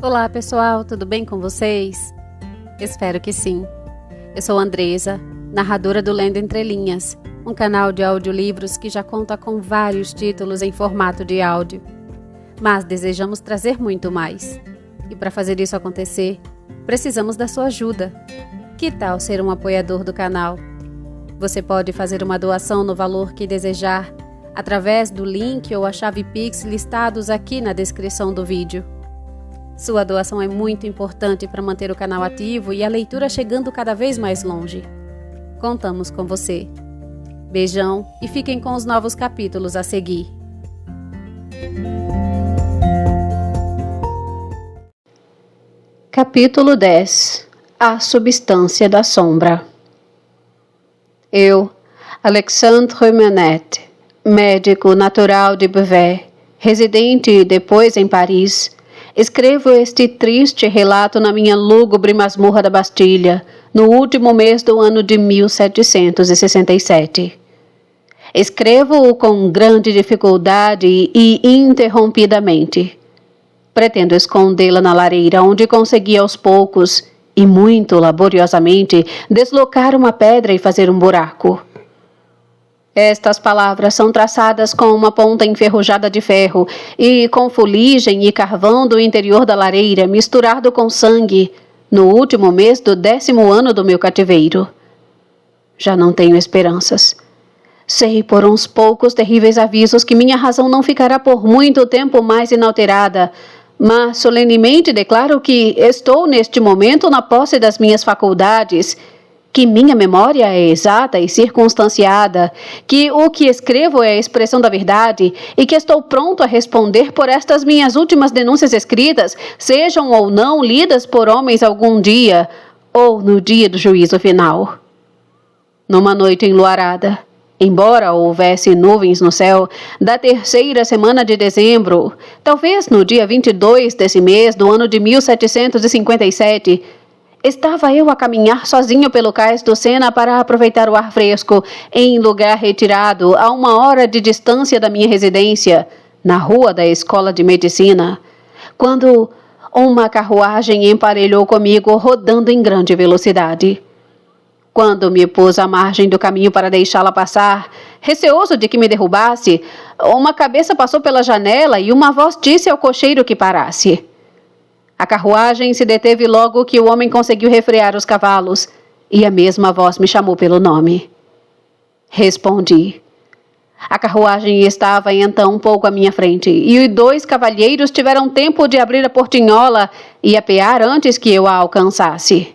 Olá pessoal, tudo bem com vocês? Espero que sim. Eu sou Andresa, narradora do Lendo Entre Linhas, um canal de audiolivros que já conta com vários títulos em formato de áudio. Mas desejamos trazer muito mais. E para fazer isso acontecer, precisamos da sua ajuda. Que tal ser um apoiador do canal? Você pode fazer uma doação no valor que desejar, através do link ou a chave Pix listados aqui na descrição do vídeo. Sua doação é muito importante para manter o canal ativo e a leitura chegando cada vez mais longe. Contamos com você. Beijão e fiquem com os novos capítulos a seguir. Capítulo 10. A substância da sombra. Eu, Alexandre Manette, médico natural de Beauvais, residente depois em Paris, escrevo este triste relato na minha lúgubre masmorra da Bastilha, no último mês do ano de 1767. Escrevo-o com grande dificuldade e interrompidamente. Pretendo escondê-la na lareira, onde consegui aos poucos, e muito laboriosamente, deslocar uma pedra e fazer um buraco. Estas palavras são traçadas com uma ponta enferrujada de ferro e com fuligem e carvão do interior da lareira misturado com sangue, no último mês do 10º ano do meu cativeiro. Já não tenho esperanças. Sei por uns poucos terríveis avisos que minha razão não ficará por muito tempo mais inalterada, mas solenemente declaro que estou neste momento na posse das minhas faculdades, que minha memória é exata e circunstanciada, que o que escrevo é a expressão da verdade e que estou pronto a responder por estas minhas últimas denúncias escritas, sejam ou não lidas por homens algum dia, ou no dia do juízo final. Numa noite enluarada, embora houvesse nuvens no céu, da 3ª semana de dezembro, talvez no dia 22 desse mês do ano de 1757, estava eu a caminhar sozinho pelo cais do Sena para aproveitar o ar fresco, em lugar retirado a 1 hora de distância da minha residência, na rua da Escola de Medicina, quando uma carruagem emparelhou comigo rodando em grande velocidade. Quando me pus à margem do caminho para deixá-la passar, receoso de que me derrubasse, uma cabeça passou pela janela e uma voz disse ao cocheiro que parasse. A carruagem se deteve logo que o homem conseguiu refrear os cavalos, e a mesma voz me chamou pelo nome. Respondi. A carruagem estava então um pouco à minha frente, e os 2 cavalheiros tiveram tempo de abrir a portinhola e apear antes que eu a alcançasse.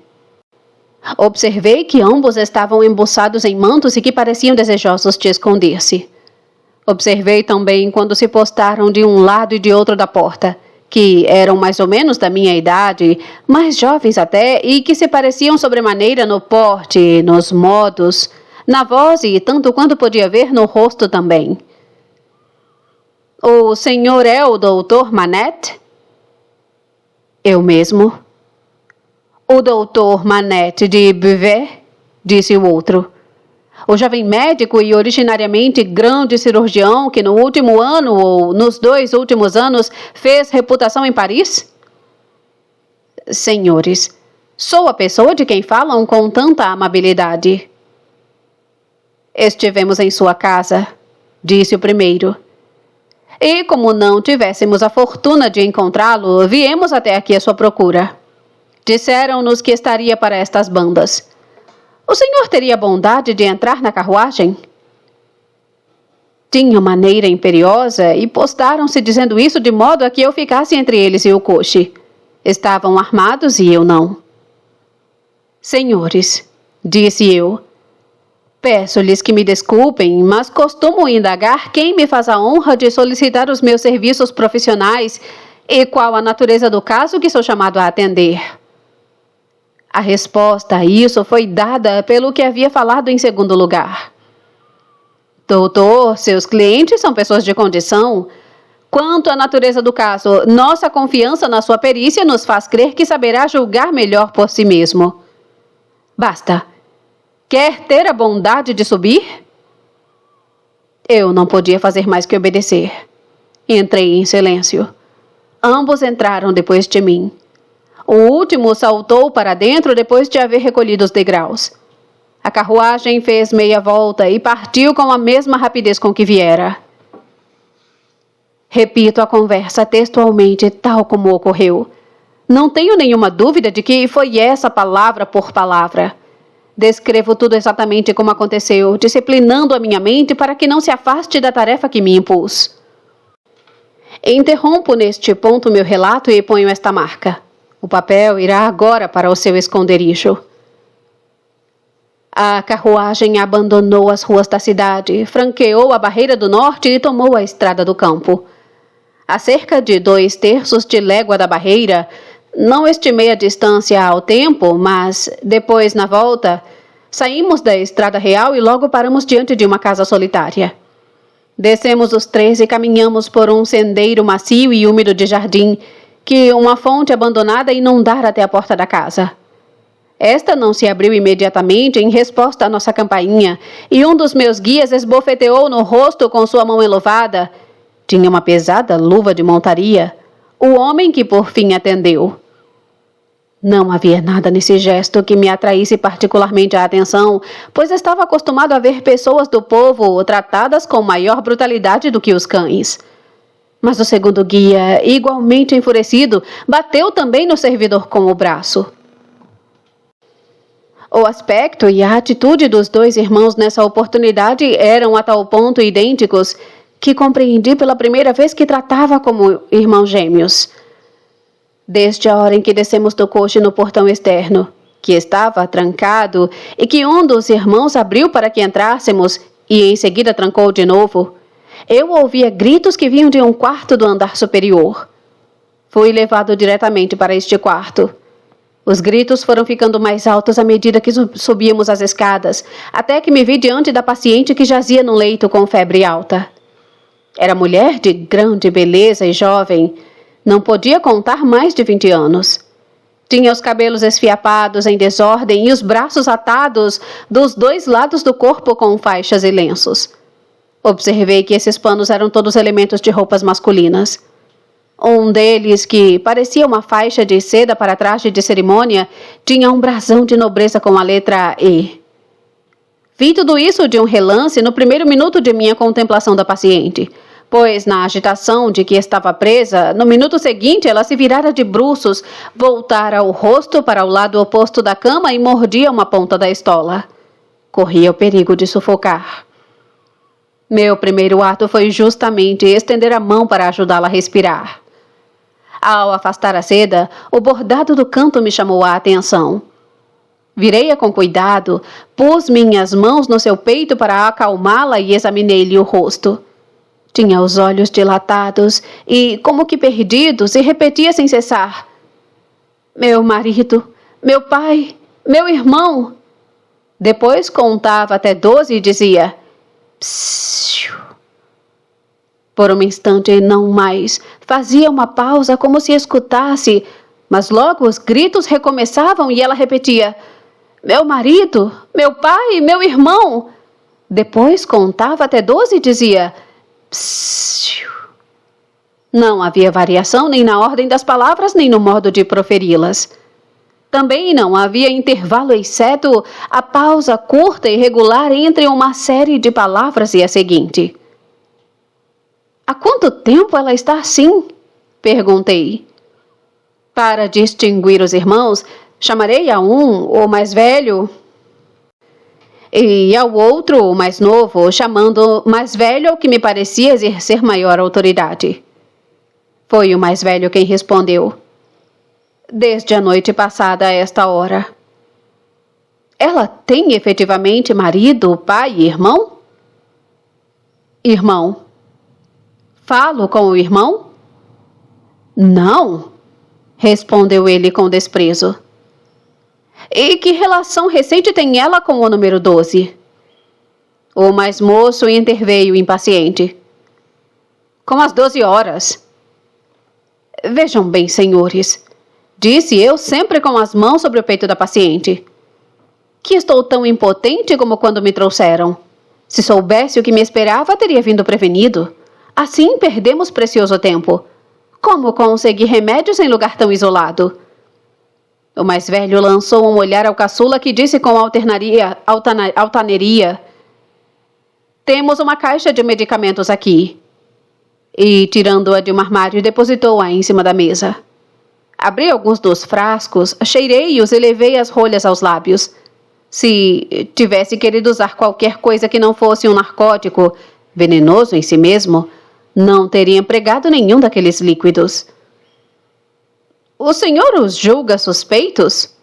Observei que ambos estavam embuçados em mantos e que pareciam desejosos de esconder-se. Observei também quando se postaram de um lado e de outro da porta, que eram mais ou menos da minha idade, mais jovens até, e que se pareciam sobremaneira no porte, nos modos, na voz e tanto quanto podia ver no rosto também. O senhor é o doutor Manette? Eu mesmo. O doutor Manette de Beauvais? Disse o outro. O jovem médico e originariamente grande cirurgião que no último ano ou nos 2 últimos anos fez reputação em Paris? Senhores, sou a pessoa de quem falam com tanta amabilidade. Estivemos em sua casa, disse o primeiro. E como não tivéssemos a fortuna de encontrá-lo, viemos até aqui à sua procura. Disseram-nos que estaria para estas bandas. O senhor teria a bondade de entrar na carruagem? Tinham maneira imperiosa e postaram-se dizendo isso de modo a que eu ficasse entre eles e o coche. Estavam armados e eu não. Senhores, disse eu, peço-lhes que me desculpem, mas costumo indagar quem me faz a honra de solicitar os meus serviços profissionais e qual a natureza do caso que sou chamado a atender. A resposta a isso foi dada pelo que havia falado em segundo lugar. Doutor, seus clientes são pessoas de condição. Quanto à natureza do caso, nossa confiança na sua perícia nos faz crer que saberá julgar melhor por si mesmo. Basta. Quer ter a bondade de subir? Eu não podia fazer mais que obedecer. Entrei em silêncio. Ambos entraram depois de mim. O último saltou para dentro depois de haver recolhido os degraus. A carruagem fez meia volta e partiu com a mesma rapidez com que viera. Repito a conversa textualmente, tal como ocorreu. Não tenho nenhuma dúvida de que foi essa palavra por palavra. Descrevo tudo exatamente como aconteceu, disciplinando a minha mente para que não se afaste da tarefa que me impus. Interrompo neste ponto meu relato e ponho esta marca. O papel irá agora para o seu esconderijo. A carruagem abandonou as ruas da cidade, franqueou a barreira do norte e tomou a estrada do campo. A cerca de 2/3 de légua da barreira, não estimei a distância ao tempo, mas, depois, na volta, saímos da estrada real e logo paramos diante de uma casa solitária. Descemos os 3 e caminhamos por um sendeiro macio e úmido de jardim, que uma fonte abandonada inundara até a porta da casa. Esta não se abriu imediatamente em resposta à nossa campainha, e um dos meus guias esbofeteou no rosto com sua mão enluvada. Tinha uma pesada luva de montaria. O homem que por fim atendeu. Não havia nada nesse gesto que me atraísse particularmente a atenção, pois estava acostumado a ver pessoas do povo tratadas com maior brutalidade do que os cães. Mas o segundo guia, igualmente enfurecido, bateu também no servidor com o braço. O aspecto e a atitude dos 2 irmãos nessa oportunidade eram a tal ponto idênticos que compreendi pela primeira vez que tratava como irmãos gêmeos. Desde a hora em que descemos do coche no portão externo, que estava trancado e que um dos irmãos abriu para que entrássemos e em seguida trancou de novo, eu ouvia gritos que vinham de um quarto do andar superior. Fui levado diretamente para este quarto. Os gritos foram ficando mais altos à medida que subíamos as escadas, até que me vi diante da paciente que jazia num leito com febre alta. Era mulher de grande beleza e jovem. Não podia contar mais de 20 anos. Tinha os cabelos esfiapados em desordem e os braços atados dos 2 lados do corpo com faixas e lenços. Observei que esses panos eram todos elementos de roupas masculinas. Um deles, que parecia uma faixa de seda para traje de cerimônia, tinha um brasão de nobreza com a letra E. Vi tudo isso de um relance no primeiro minuto de minha contemplação da paciente, pois, na agitação de que estava presa, no minuto seguinte ela se virara de bruços, voltara o rosto para o lado oposto da cama e mordia uma ponta da estola. Corria o perigo de sufocar. Meu primeiro ato foi justamente estender a mão para ajudá-la a respirar. Ao afastar a seda, o bordado do canto me chamou a atenção. Virei-a com cuidado, pus minhas mãos no seu peito para acalmá-la e examinei-lhe o rosto. Tinha os olhos dilatados e, como que perdidos, e repetia sem cessar: meu marido, meu pai, meu irmão. Depois contava até 12 e dizia: psiu. Por um instante, não mais, fazia uma pausa como se escutasse, mas logo os gritos recomeçavam e ela repetia: meu marido, meu pai, meu irmão. Depois contava até 12 e dizia: psiu. Não havia variação nem na ordem das palavras, nem no modo de proferi-las. Também não havia intervalo, exceto a pausa curta e regular entre uma série de palavras e a seguinte. Há quanto tempo ela está assim? Perguntei. Para distinguir os irmãos, chamarei a um, o mais velho, e ao outro, o mais novo, chamando mais velho ao que me parecia exercer maior autoridade. Foi o mais velho quem respondeu. Desde a noite passada a esta hora. Ela tem efetivamente marido, pai e irmão? Irmão. Falo com o irmão? Não, respondeu ele com desprezo. E que relação recente tem ela com o número 12? O mais moço interveio impaciente. Com as 12 horas. Vejam bem, senhores, disse eu sempre com as mãos sobre o peito da paciente, que estou tão impotente como quando me trouxeram. Se soubesse o que me esperava, teria vindo prevenido. Assim perdemos precioso tempo. Como conseguir remédios em lugar tão isolado? O mais velho lançou um olhar ao caçula que disse com altaneria: temos uma caixa de medicamentos aqui. E, tirando-a de um armário, depositou-a em cima da mesa. Abri alguns dos frascos, cheirei-os e levei as rolhas aos lábios. Se tivesse querido usar qualquer coisa que não fosse um narcótico, venenoso em si mesmo, não teria empregado nenhum daqueles líquidos. O senhor os julga suspeitos?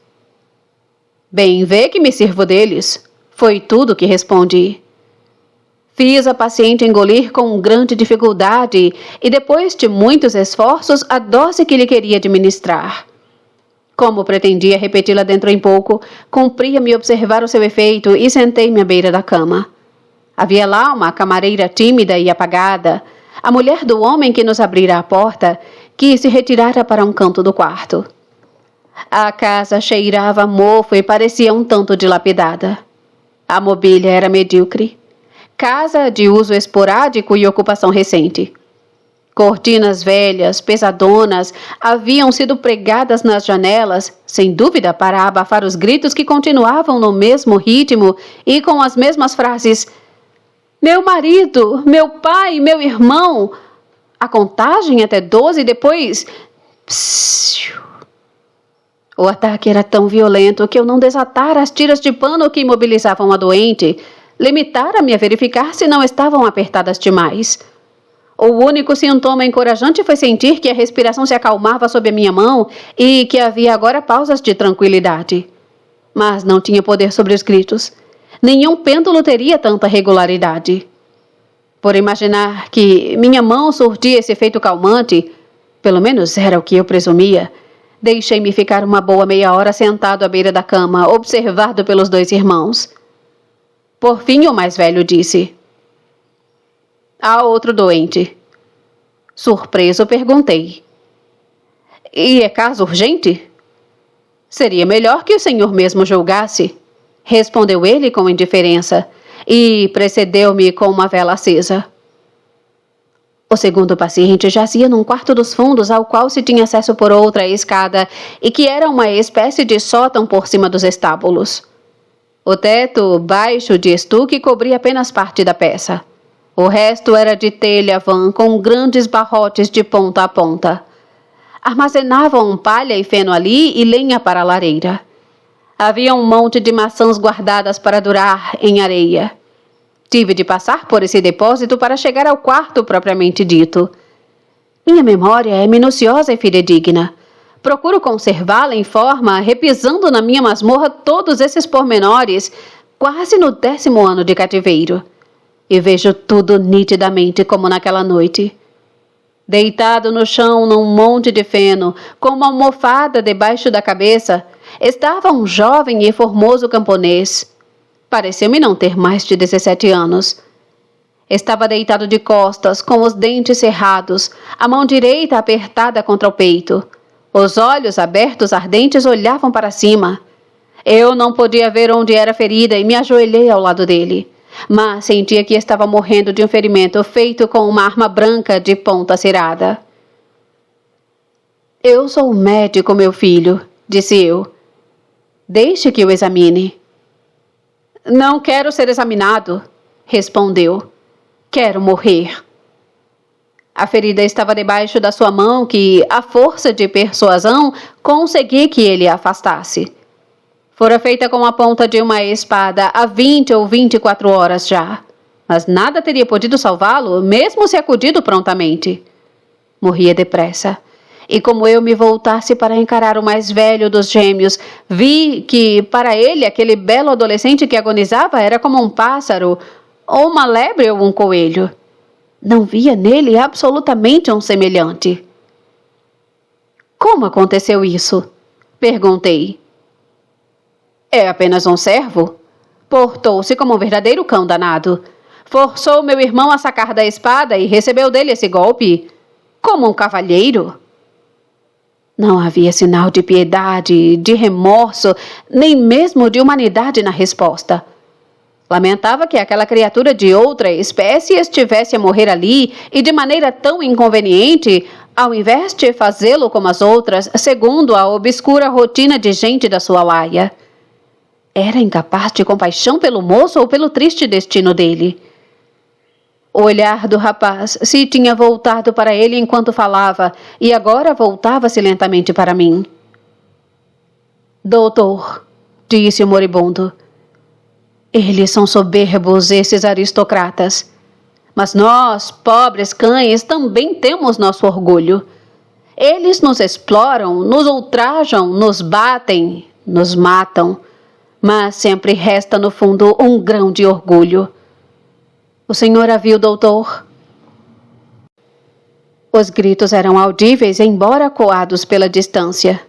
Bem vê que me sirvo deles. Foi tudo que respondi. Fiz a paciente engolir com grande dificuldade e, depois de muitos esforços, a dose que lhe queria administrar. Como pretendia repeti-la dentro em pouco, cumpria-me observar o seu efeito e sentei-me à beira da cama. Havia lá uma camareira tímida e apagada, a mulher do homem que nos abrira a porta, que se retirara para um canto do quarto. A casa cheirava a mofo e parecia um tanto dilapidada. A mobília era medíocre. Casa de uso esporádico e ocupação recente. Cortinas velhas, pesadonas, haviam sido pregadas nas janelas, sem dúvida para abafar os gritos que continuavam no mesmo ritmo e com as mesmas frases: meu marido, meu pai, meu irmão. A contagem até 12 e depois... Psiu. O ataque era tão violento que eu não desatara as tiras de pano que imobilizavam a doente, limitara-me a verificar se não estavam apertadas demais. O único sintoma encorajante foi sentir que a respiração se acalmava sob a minha mão e que havia agora pausas de tranquilidade. Mas não tinha poder sobre os gritos. Nenhum pêndulo teria tanta regularidade. Por imaginar que minha mão surtia esse efeito calmante, pelo menos era o que eu presumia, deixei-me ficar uma boa meia hora sentado à beira da cama, observado pelos dois irmãos. Por fim, o mais velho disse: há outro doente. Surpreso, perguntei: e é caso urgente? Seria melhor que o senhor mesmo julgasse, respondeu ele com indiferença, e precedeu-me com uma vela acesa. O segundo paciente jazia num quarto dos fundos ao qual se tinha acesso por outra escada e que era uma espécie de sótão por cima dos estábulos. O teto, baixo de estuque, cobria apenas parte da peça. O resto era de telha vã com grandes barrotes de ponta a ponta. Armazenavam palha e feno ali e lenha para a lareira. Havia um monte de maçãs guardadas para durar em areia. Tive de passar por esse depósito para chegar ao quarto propriamente dito. Minha memória é minuciosa e fidedigna. Procuro conservá-la em forma, repisando na minha masmorra todos esses pormenores, quase no 10º ano de cativeiro. E vejo tudo nitidamente como naquela noite. Deitado no chão num monte de feno, com uma almofada debaixo da cabeça, estava um jovem e formoso camponês. Pareceu-me não ter mais de 17 anos. Estava deitado de costas, com os dentes cerrados, a mão direita apertada contra o peito. Os olhos abertos ardentes olhavam para cima. Eu não podia ver onde era a ferida e me ajoelhei ao lado dele, mas sentia que estava morrendo de um ferimento feito com uma arma branca de ponta cerada. Eu sou médico, meu filho, disse eu. Deixe que o examine. Não quero ser examinado, respondeu. Quero morrer. A ferida estava debaixo da sua mão que, à força de persuasão, consegui que ele a afastasse. Fora feita com a ponta de uma espada há 20 ou 24 horas já. Mas nada teria podido salvá-lo, mesmo se acudido prontamente. Morria depressa. E como eu me voltasse para encarar o mais velho dos gêmeos, vi que, para ele, aquele belo adolescente que agonizava era como um pássaro, ou uma lebre ou um coelho. Não via nele absolutamente um semelhante. Como aconteceu isso? Perguntei. É apenas um servo? Portou-se como um verdadeiro cão danado. Forçou meu irmão a sacar da espada e recebeu dele esse golpe. Como um cavalheiro. Não havia sinal de piedade, de remorso, nem mesmo de humanidade na resposta. Lamentava que aquela criatura de outra espécie estivesse a morrer ali e de maneira tão inconveniente, ao invés de fazê-lo como as outras, segundo a obscura rotina de gente da sua laia. Era incapaz de compaixão pelo moço ou pelo triste destino dele. O olhar do rapaz se tinha voltado para ele enquanto falava, e agora voltava-se lentamente para mim. Doutor, disse o moribundo, eles são soberbos, esses aristocratas. Mas nós, pobres cães, também temos nosso orgulho. Eles nos exploram, nos ultrajam, nos batem, nos matam. Mas sempre resta no fundo um grão de orgulho. O senhor a viu, doutor? Os gritos eram audíveis, embora coados pela distância.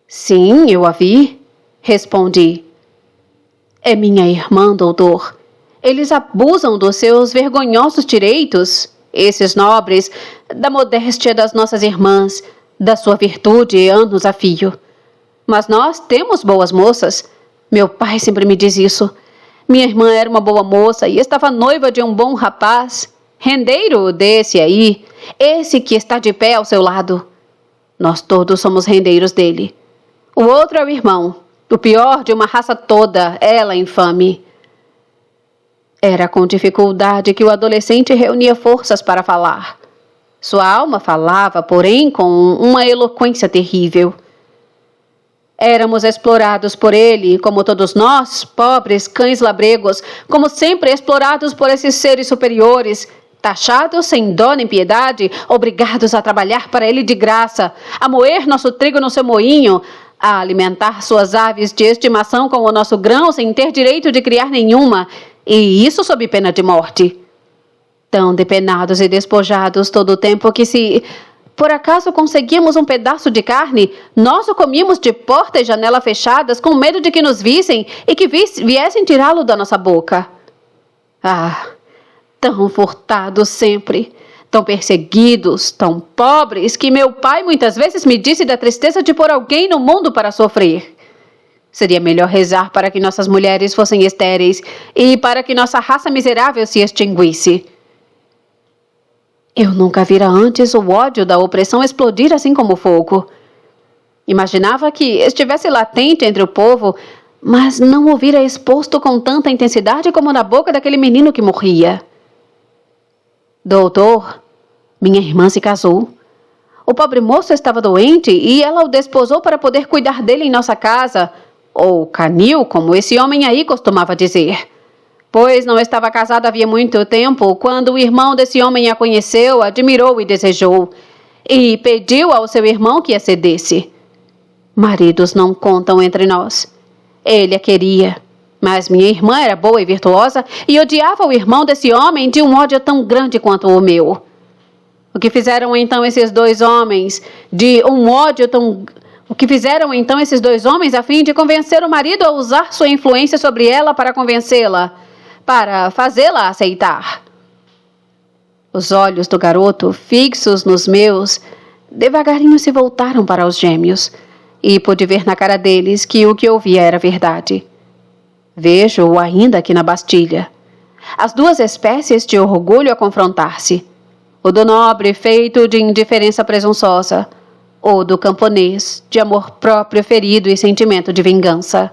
Sim, eu a vi, respondi. É minha irmã, doutor. Eles abusam dos seus vergonhosos direitos, esses nobres, da modéstia das nossas irmãs, da sua virtude anos a fio. Mas nós temos boas moças. Meu pai sempre me diz isso. Minha irmã era uma boa moça e estava noiva de um bom rapaz, rendeiro desse aí, esse que está de pé ao seu lado. Nós todos somos rendeiros dele. O outro é o irmão, o pior de uma raça toda, ela infame. Era com dificuldade que o adolescente reunia forças para falar. Sua alma falava, porém, com uma eloquência terrível. Éramos explorados por ele, como todos nós, pobres cães labregos, como sempre explorados por esses seres superiores, taxados sem dó nem piedade, obrigados a trabalhar para ele de graça, a moer nosso trigo no seu moinho, a alimentar suas aves de estimação com o nosso grão sem ter direito de criar nenhuma, e isso sob pena de morte. Tão depenados e despojados todo o tempo que se por acaso conseguíamos um pedaço de carne, nós o comíamos de porta e janela fechadas, com medo de que nos vissem e que viessem tirá-lo da nossa boca. Ah, tão furtados sempre, tão perseguidos, tão pobres, que meu pai muitas vezes me disse da tristeza de pôr alguém no mundo para sofrer. Seria melhor rezar para que nossas mulheres fossem estéreis e para que nossa raça miserável se extinguisse. Eu nunca vira antes o ódio da opressão explodir assim como fogo. Imaginava que estivesse latente entre o povo, mas não o vira exposto com tanta intensidade como na boca daquele menino que morria. Doutor, minha irmã se casou. O pobre moço estava doente e ela o desposou para poder cuidar dele em nossa casa, ou canil, como esse homem aí costumava dizer. Pois não estava casada havia muito tempo, quando o irmão desse homem a conheceu, admirou e desejou, e pediu ao seu irmão que a cedesse. Maridos não contam entre nós. Ele a queria, mas minha irmã era boa e virtuosa e odiava o irmão desse homem de um ódio tão grande quanto o meu. O que fizeram então esses dois homens a fim de convencer o marido a usar sua influência sobre ela para convencê-la, para fazê-la aceitar? Os olhos do garoto, fixos nos meus, devagarinho se voltaram para os gêmeos, e pude ver na cara deles que o que ouvia era verdade. Vejo-o ainda aqui na Bastilha. As duas espécies de orgulho a confrontar-se. O do nobre feito de indiferença presunçosa, ou do camponês de amor próprio ferido e sentimento de vingança.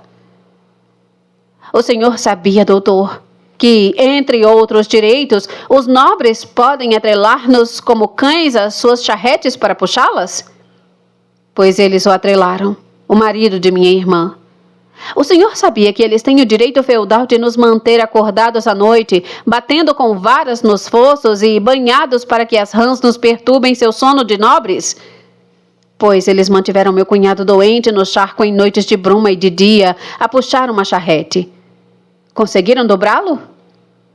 O senhor sabia, doutor, que, entre outros direitos, os nobres podem atrelar-nos como cães às suas charretes para puxá-las? Pois eles o atrelaram, o marido de minha irmã. O senhor sabia que eles têm o direito feudal de nos manter acordados à noite, batendo com varas nos fossos e banhados para que as rãs nos perturbem seu sono de nobres? Pois eles mantiveram meu cunhado doente no charco em noites de bruma e de dia, a puxar uma charrete. Conseguiram dobrá-lo?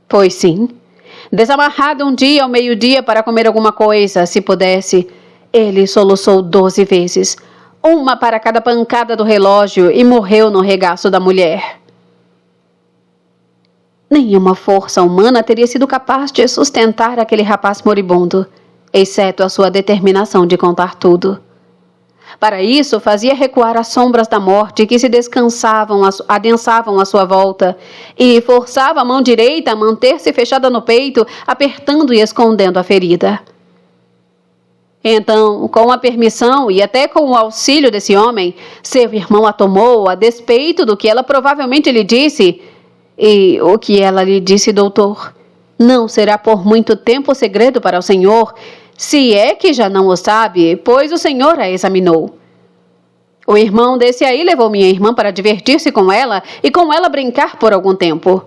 Pois sim. Desamarrado um dia ao meio-dia para comer alguma coisa, se pudesse, ele soluçou 12 vezes, uma para cada pancada do relógio, e morreu no regaço da mulher. Nenhuma força humana teria sido capaz de sustentar aquele rapaz moribundo, exceto a sua determinação de contar tudo. Para isso, fazia recuar as sombras da morte que se adensavam à sua volta e forçava a mão direita a manter-se fechada no peito, apertando e escondendo a ferida. Então, com a permissão e até com o auxílio desse homem, seu irmão a tomou a despeito do que ela provavelmente lhe disse. E o que ela lhe disse, doutor, não será por muito tempo segredo para o senhor, se é que já não o sabe, pois o senhor a examinou. O irmão desse aí levou minha irmã para divertir-se com ela e com ela brincar por algum tempo.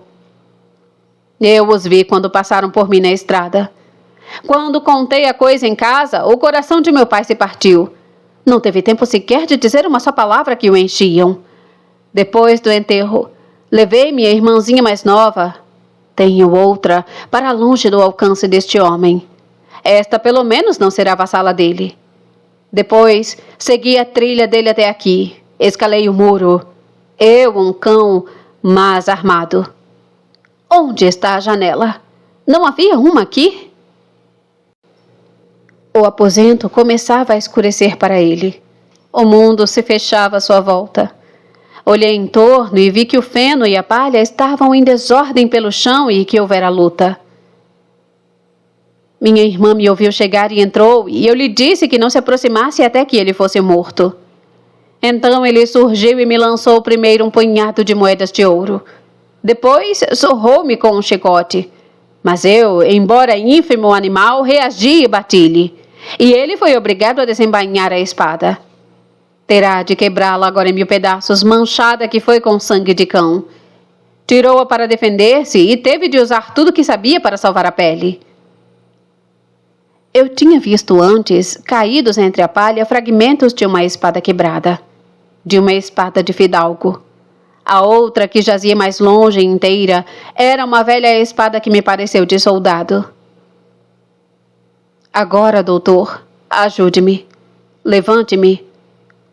Eu os vi quando passaram por mim na estrada. Quando contei a coisa em casa, o coração de meu pai se partiu. Não teve tempo sequer de dizer uma só palavra que o enchiam. Depois do enterro, levei minha irmãzinha mais nova, tenho outra, para longe do alcance deste homem. Esta pelo menos não será vassala dele. Depois, segui a trilha dele até aqui. Escalei o muro. Eu, um cão, mas armado. Onde está a janela? Não havia uma aqui? O aposento começava a escurecer para ele. O mundo se fechava à sua volta. Olhei em torno e vi que o feno e a palha estavam em desordem pelo chão e que houvera luta. Minha irmã me ouviu chegar e entrou, e eu lhe disse que não se aproximasse até que ele fosse morto. Então ele surgiu e me lançou primeiro um punhado de moedas de ouro. Depois surrou-me com um chicote. Mas eu, embora ínfimo animal, reagi e bati-lhe. E ele foi obrigado a desembainhar a espada. Terá de quebrá-la agora em 1000 pedaços, manchada que foi com sangue de cão. Tirou-a para defender-se e teve de usar tudo que sabia para salvar a pele. Eu tinha visto antes, caídos entre a palha, fragmentos de uma espada quebrada. De uma espada de fidalgo. A outra, que jazia mais longe e inteira, era uma velha espada que me pareceu de soldado. Agora, doutor, ajude-me. Levante-me.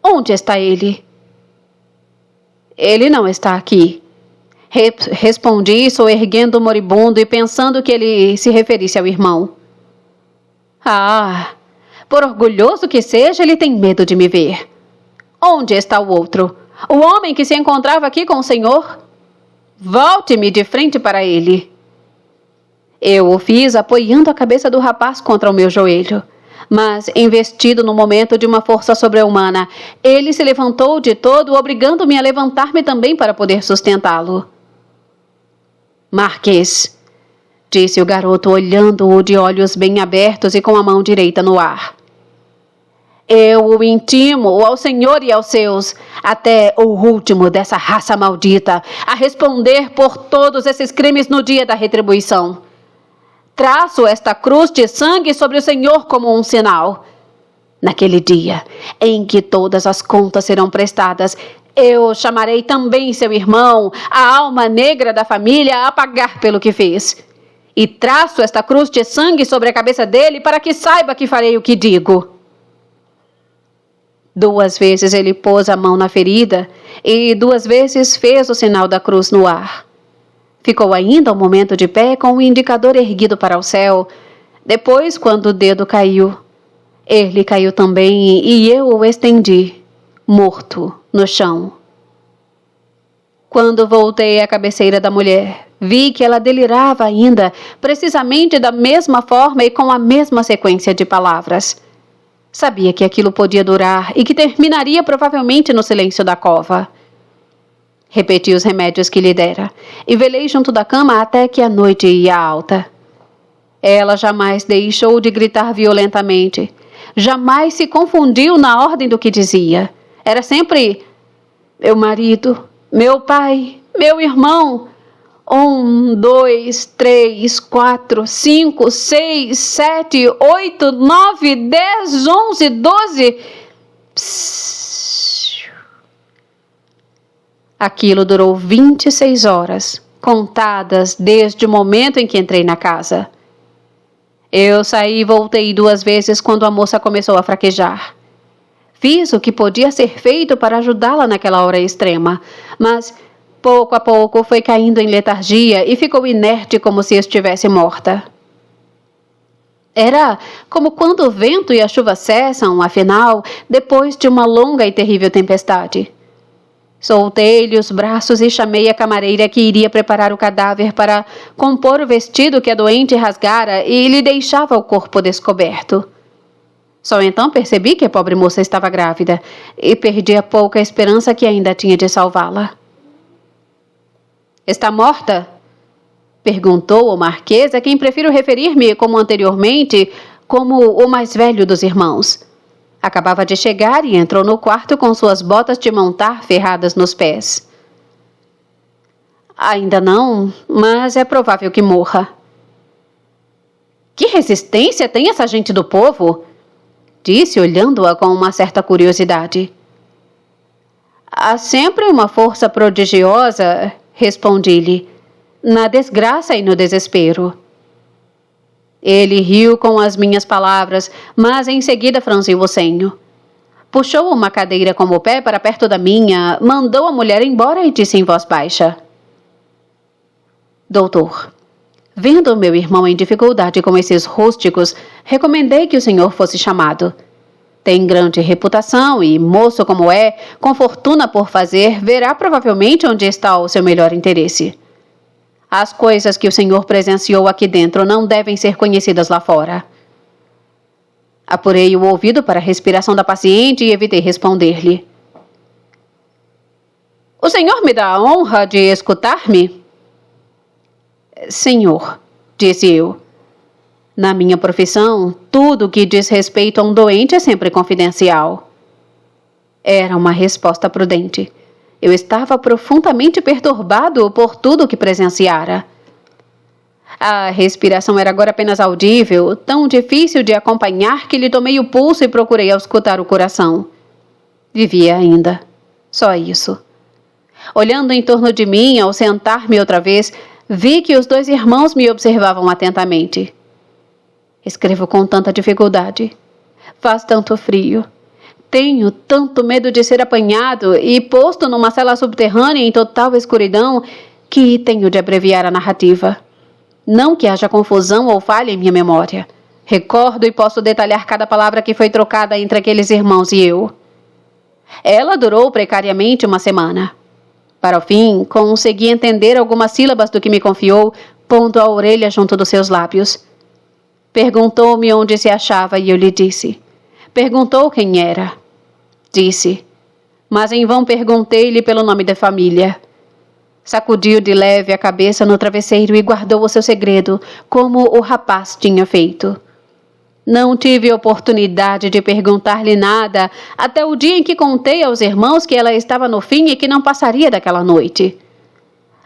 Onde está ele? Ele não está aqui. Respondi, soerguendo o moribundo e pensando que ele se referisse ao irmão. Ah, por orgulhoso que seja, ele tem medo de me ver. Onde está o outro? O homem que se encontrava aqui com o senhor? Volte-me de frente para ele. Eu o fiz apoiando a cabeça do rapaz contra o meu joelho. Mas, investido no momento de uma força sobre-humana, ele se levantou de todo, obrigando-me a levantar-me também para poder sustentá-lo. Marquês, disse o garoto, olhando-o de olhos bem abertos e com a mão direita no ar. Eu o intimo ao senhor e aos seus, até o último dessa raça maldita, a responder por todos esses crimes no dia da retribuição. Traço esta cruz de sangue sobre o senhor como um sinal. Naquele dia em que todas as contas serão prestadas, eu chamarei também seu irmão, a alma negra da família, a pagar pelo que fez. E traço esta cruz de sangue sobre a cabeça dele para que saiba que farei o que digo. 2 vezes ele pôs a mão na ferida e 2 vezes fez o sinal da cruz no ar. Ficou ainda um momento de pé com o indicador erguido para o céu. Depois, quando o dedo caiu, ele caiu também e eu o estendi, morto, no chão. Quando voltei à cabeceira da mulher, vi que ela delirava ainda, precisamente da mesma forma e com a mesma sequência de palavras. Sabia que aquilo podia durar e que terminaria provavelmente no silêncio da cova. Repeti os remédios que lhe dera e velei junto da cama até que a noite ia alta. Ela jamais deixou de gritar violentamente. Jamais se confundiu na ordem do que dizia. Era sempre meu marido, meu pai, meu irmão. 1, 2, 3, 4, 5, 6, 7, 8, 9, 10, 11, 12... Psss. Aquilo durou 26 horas, contadas desde o momento em que entrei na casa. Eu saí e voltei 2 vezes quando a moça começou a fraquejar. Fiz o que podia ser feito para ajudá-la naquela hora extrema, mas pouco a pouco foi caindo em letargia e ficou inerte como se estivesse morta. Era como quando o vento e a chuva cessam, afinal, depois de uma longa e terrível tempestade. Soltei-lhe os braços e chamei a camareira que iria preparar o cadáver para compor o vestido que a doente rasgara e lhe deixava o corpo descoberto. Só então percebi que a pobre moça estava grávida e perdi a pouca esperança que ainda tinha de salvá-la. Está morta? Perguntou o Marquês, a quem prefiro referir-me, como anteriormente, como o mais velho dos irmãos. Acabava de chegar e entrou no quarto com suas botas de montar ferradas nos pés. Ainda não, mas é provável que morra. Que resistência tem essa gente do povo? Disse, olhando-a com uma certa curiosidade. Há sempre uma força prodigiosa, respondi-lhe, na desgraça e no desespero. Ele riu com as minhas palavras, mas em seguida franziu o senho. Puxou uma cadeira com o pé para perto da minha, mandou a mulher embora e disse em voz baixa: Doutor, vendo meu irmão em dificuldade com esses rústicos, recomendei que o senhor fosse chamado. Tem grande reputação e, moço como é, com fortuna por fazer, verá provavelmente onde está o seu melhor interesse. As coisas que o senhor presenciou aqui dentro não devem ser conhecidas lá fora. Apurei o ouvido para a respiração da paciente e evitei responder-lhe. O senhor me dá a honra de escutar-me? Senhor, disse eu. Na minha profissão, tudo que diz respeito a um doente é sempre confidencial. Era uma resposta prudente. Eu estava profundamente perturbado por tudo o que presenciara. A respiração era agora apenas audível, tão difícil de acompanhar que lhe tomei o pulso e procurei auscultar o coração. Vivia ainda. Só isso. Olhando em torno de mim, ao sentar-me outra vez, vi que os 2 irmãos me observavam atentamente. Escrevo com tanta dificuldade. Faz tanto frio. Tenho tanto medo de ser apanhado e posto numa cela subterrânea em total escuridão que tenho de abreviar a narrativa. Não que haja confusão ou falha em minha memória. Recordo e posso detalhar cada palavra que foi trocada entre aqueles irmãos e eu. Ela durou precariamente 1 semana. Para o fim, consegui entender algumas sílabas do que me confiou, pondo a orelha junto dos seus lábios. Perguntou-me onde se achava e eu lhe disse. Perguntou quem era. Disse. Mas em vão perguntei-lhe pelo nome da família. Sacudiu de leve a cabeça no travesseiro e guardou o seu segredo, como o rapaz tinha feito. Não tive oportunidade de perguntar-lhe nada até o dia em que contei aos irmãos que ela estava no fim e que não passaria daquela noite.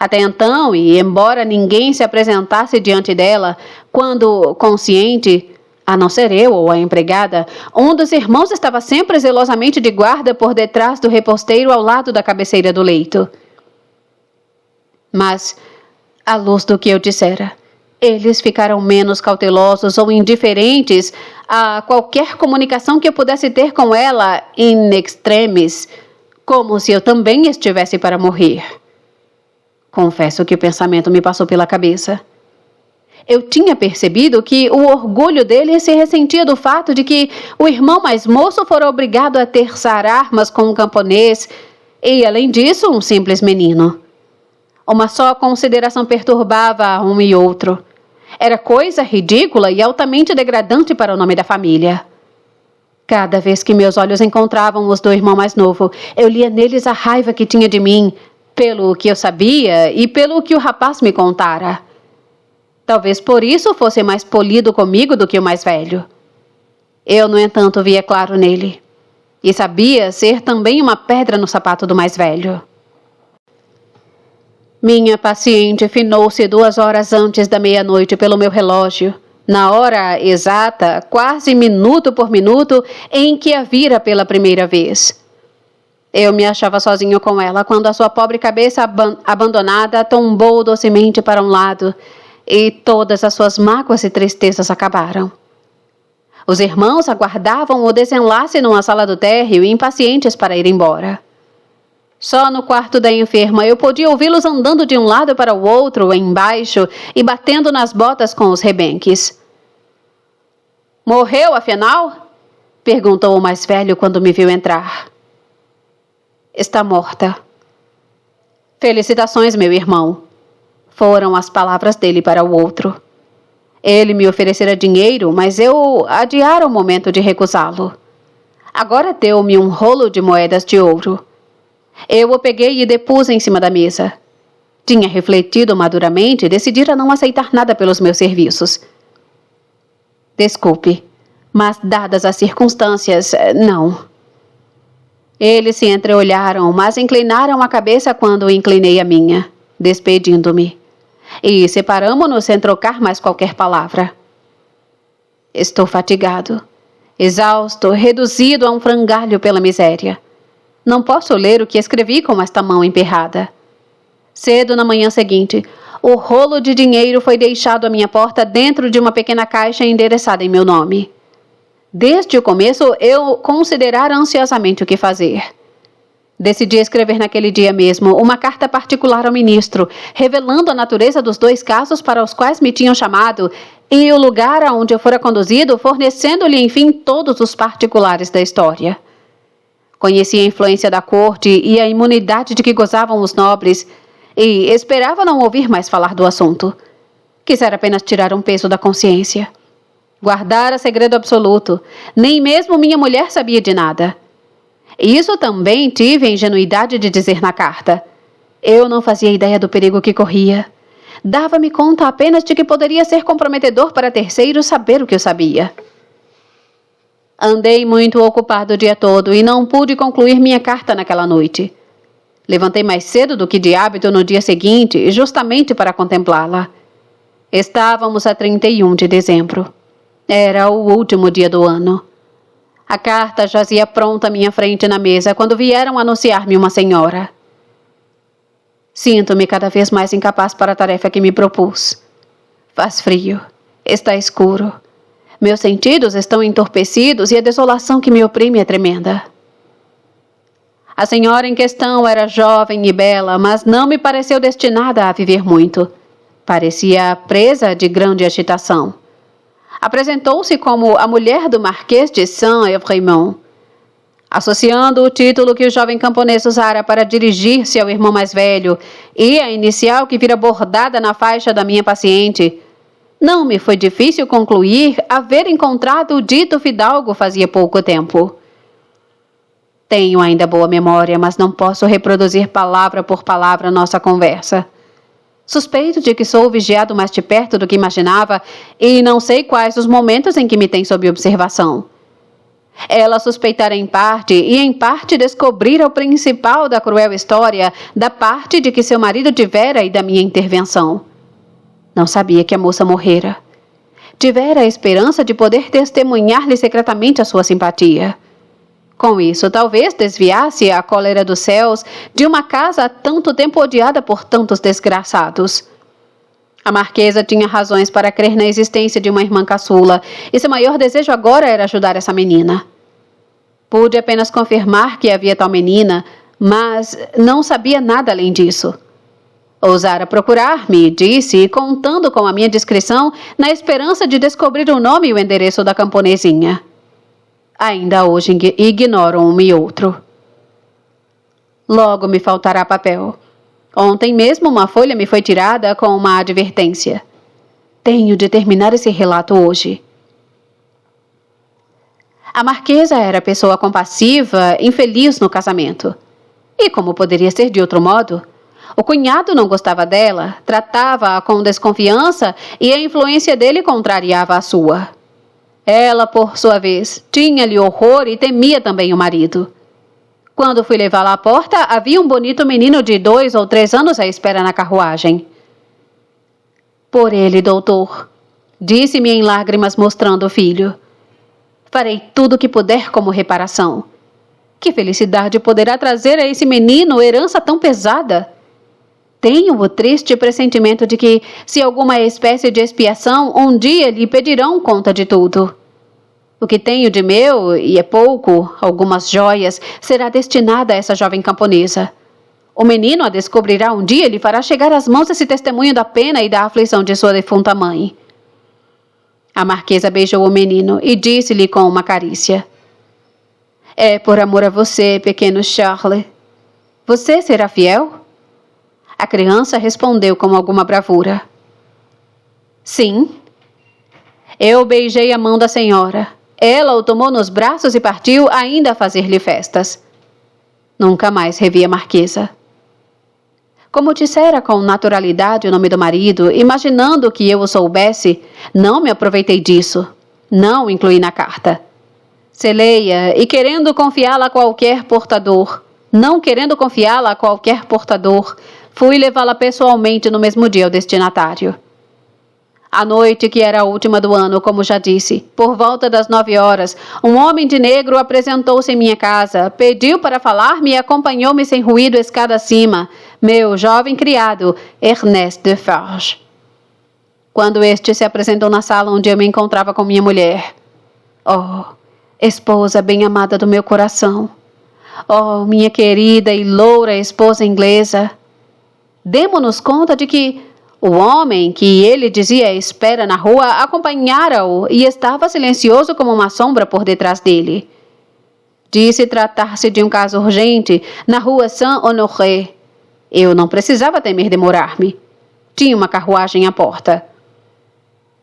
Até então, e embora ninguém se apresentasse diante dela, quando, consciente, a não ser eu ou a empregada, um dos irmãos estava sempre zelosamente de guarda por detrás do reposteiro ao lado da cabeceira do leito. Mas, à luz do que eu dissera, eles ficaram menos cautelosos ou indiferentes a qualquer comunicação que eu pudesse ter com ela in extremis, como se eu também estivesse para morrer. Confesso que o pensamento me passou pela cabeça. Eu tinha percebido que o orgulho dele se ressentia do fato de que o irmão mais moço fora obrigado a terçar armas com um camponês e, além disso, um simples menino. Uma só consideração perturbava um e outro. Era coisa ridícula e altamente degradante para o nome da família. Cada vez que meus olhos encontravam os do irmão mais novo, eu lia neles a raiva que tinha de mim, pelo que eu sabia e pelo que o rapaz me contara. Talvez por isso fosse mais polido comigo do que o mais velho. Eu, no entanto, via claro nele. E sabia ser também uma pedra no sapato do mais velho. Minha paciente finou-se 2 horas antes da meia-noite pelo meu relógio, na hora exata, quase minuto por minuto, em que a vira pela primeira vez. Eu me achava sozinho com ela quando a sua pobre cabeça abandonada tombou docemente para um lado e todas as suas mágoas e tristezas acabaram. Os irmãos aguardavam o desenlace numa sala do térreo, impacientes para ir embora. Só no quarto da enferma eu podia ouvi-los andando de um lado para o outro, embaixo, e batendo nas botas com os rebenques. Morreu, afinal? Perguntou o mais velho quando me viu entrar. Está morta. Felicitações, meu irmão. Foram as palavras dele para o outro. Ele me oferecera dinheiro, mas eu adiara o momento de recusá-lo. Agora deu-me um rolo de moedas de ouro. Eu o peguei e depus em cima da mesa. Tinha refletido maduramente e decidira não aceitar nada pelos meus serviços. Desculpe, mas dadas as circunstâncias, não. Eles se entreolharam, mas inclinaram a cabeça quando inclinei a minha, despedindo-me. E separamo-nos sem trocar mais qualquer palavra. Estou fatigado, exausto, reduzido a um frangalho pela miséria. Não posso ler o que escrevi com esta mão emperrada. Cedo na manhã seguinte, o rolo de dinheiro foi deixado à minha porta dentro de uma pequena caixa endereçada em meu nome. Desde o começo, eu considerara ansiosamente o que fazer. Decidi escrever naquele dia mesmo uma carta particular ao ministro, revelando a natureza dos 2 casos para os quais me tinham chamado e o lugar aonde eu fora conduzido, fornecendo-lhe, enfim, todos os particulares da história. Conhecia a influência da corte e a imunidade de que gozavam os nobres, e esperava não ouvir mais falar do assunto. Quisera apenas tirar um peso da consciência. Guardara segredo absoluto. Nem mesmo minha mulher sabia de nada. Isso também tive a ingenuidade de dizer na carta. Eu não fazia ideia do perigo que corria. Dava-me conta apenas de que poderia ser comprometedor para terceiros saber o que eu sabia. Andei muito ocupado o dia todo e não pude concluir minha carta naquela noite. Levantei mais cedo do que de hábito no dia seguinte, justamente para contemplá-la. Estávamos a 31 de dezembro. Era o último dia do ano. A carta jazia pronta à minha frente na mesa quando vieram anunciar-me uma senhora. Sinto-me cada vez mais incapaz para a tarefa que me propus. Faz frio. Está escuro. Meus sentidos estão entorpecidos e a desolação que me oprime é tremenda. A senhora em questão era jovem e bela, mas não me pareceu destinada a viver muito. Parecia presa de grande agitação. Apresentou-se como a mulher do Marquês de Saint-Évremont, associando o título que o jovem camponês usara para dirigir-se ao irmão mais velho e a inicial que vira bordada na faixa da minha paciente. Não me foi difícil concluir haver encontrado o dito fidalgo fazia pouco tempo. Tenho ainda boa memória, mas não posso reproduzir palavra por palavra nossa conversa. Suspeito de que sou vigiado mais de perto do que imaginava e não sei quais os momentos em que me tem sob observação. Ela suspeitara em parte e em parte descobrira o principal da cruel história da parte de que seu marido tivera e da minha intervenção. Não sabia que a moça morrera. Tivera a esperança de poder testemunhar-lhe secretamente a sua simpatia. Com isso, talvez desviasse a cólera dos céus de uma casa há tanto tempo odiada por tantos desgraçados. A marquesa tinha razões para crer na existência de uma irmã caçula, e seu maior desejo agora era ajudar essa menina. Pude apenas confirmar que havia tal menina, mas não sabia nada além disso. Ousara procurar-me, disse, contando com a minha discrição, na esperança de descobrir o nome e o endereço da camponesinha. Ainda hoje ignoro um e outro. Logo me faltará papel. Ontem mesmo uma folha me foi tirada com uma advertência. Tenho de terminar esse relato hoje. A marquesa era pessoa compassiva, infeliz no casamento. E como poderia ser de outro modo? O cunhado não gostava dela, tratava-a com desconfiança e a influência dele contrariava a sua. Ela, por sua vez, tinha-lhe horror e temia também o marido. Quando fui levá-la à porta, havia um bonito menino de 2 ou 3 anos à espera na carruagem. Por ele, doutor, disse-me em lágrimas mostrando o filho. Farei tudo o que puder como reparação. Que felicidade poderá trazer a esse menino herança tão pesada? Tenho o triste pressentimento de que, se alguma espécie de expiação, um dia lhe pedirão conta de tudo. O que tenho de meu, e é pouco, algumas joias, será destinada a essa jovem camponesa. O menino a descobrirá um dia e lhe fará chegar às mãos esse testemunho da pena e da aflição de sua defunta mãe. A marquesa beijou o menino e disse-lhe com uma carícia: É por amor a você, pequeno Charles. Você será fiel? A criança respondeu com alguma bravura: Sim. Eu beijei a mão da senhora. Ela o tomou nos braços e partiu, ainda a fazer-lhe festas. Nunca mais revi a marquesa. Como dissera com naturalidade o nome do marido, imaginando que eu o soubesse, não me aproveitei disso. Não o incluí na carta. Selei-a e querendo confiá-la a qualquer portador. Não querendo confiá-la a qualquer portador, fui levá-la pessoalmente no mesmo dia ao destinatário. A noite, que era a última do ano, como já disse, por volta das 9 horas, um homem de negro apresentou-se em minha casa, pediu para falar-me e acompanhou-me sem ruído escada acima, meu jovem criado, Ernest Defarge. Quando este se apresentou na sala onde eu me encontrava com minha mulher, oh, esposa bem-amada do meu coração, oh, minha querida e loura esposa inglesa, demo-nos conta de que o homem que ele dizia espera na rua acompanhara-o e estava silencioso como uma sombra por detrás dele. Disse tratar-se de um caso urgente na rua Saint-Honoré. Eu não precisava temer demorar-me. Tinha uma carruagem à porta.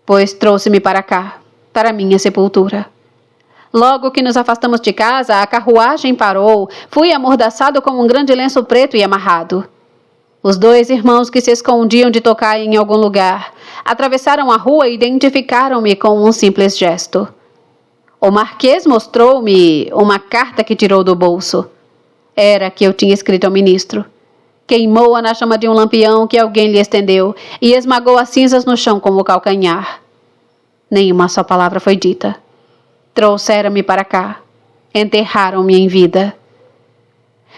Pois trouxe-me para cá, para minha sepultura. Logo que nos afastamos de casa, a carruagem parou. Fui amordaçado com um grande lenço preto e amarrado. Os 2 irmãos que se escondiam de tocar em algum lugar atravessaram a rua e identificaram-me com um simples gesto. O marquês mostrou-me uma carta que tirou do bolso. Era a que eu tinha escrito ao ministro. Queimou-a na chama de um lampião que alguém lhe estendeu e esmagou as cinzas no chão com o calcanhar. Nenhuma só palavra foi dita. Trouxeram-me para cá. Enterraram-me em vida.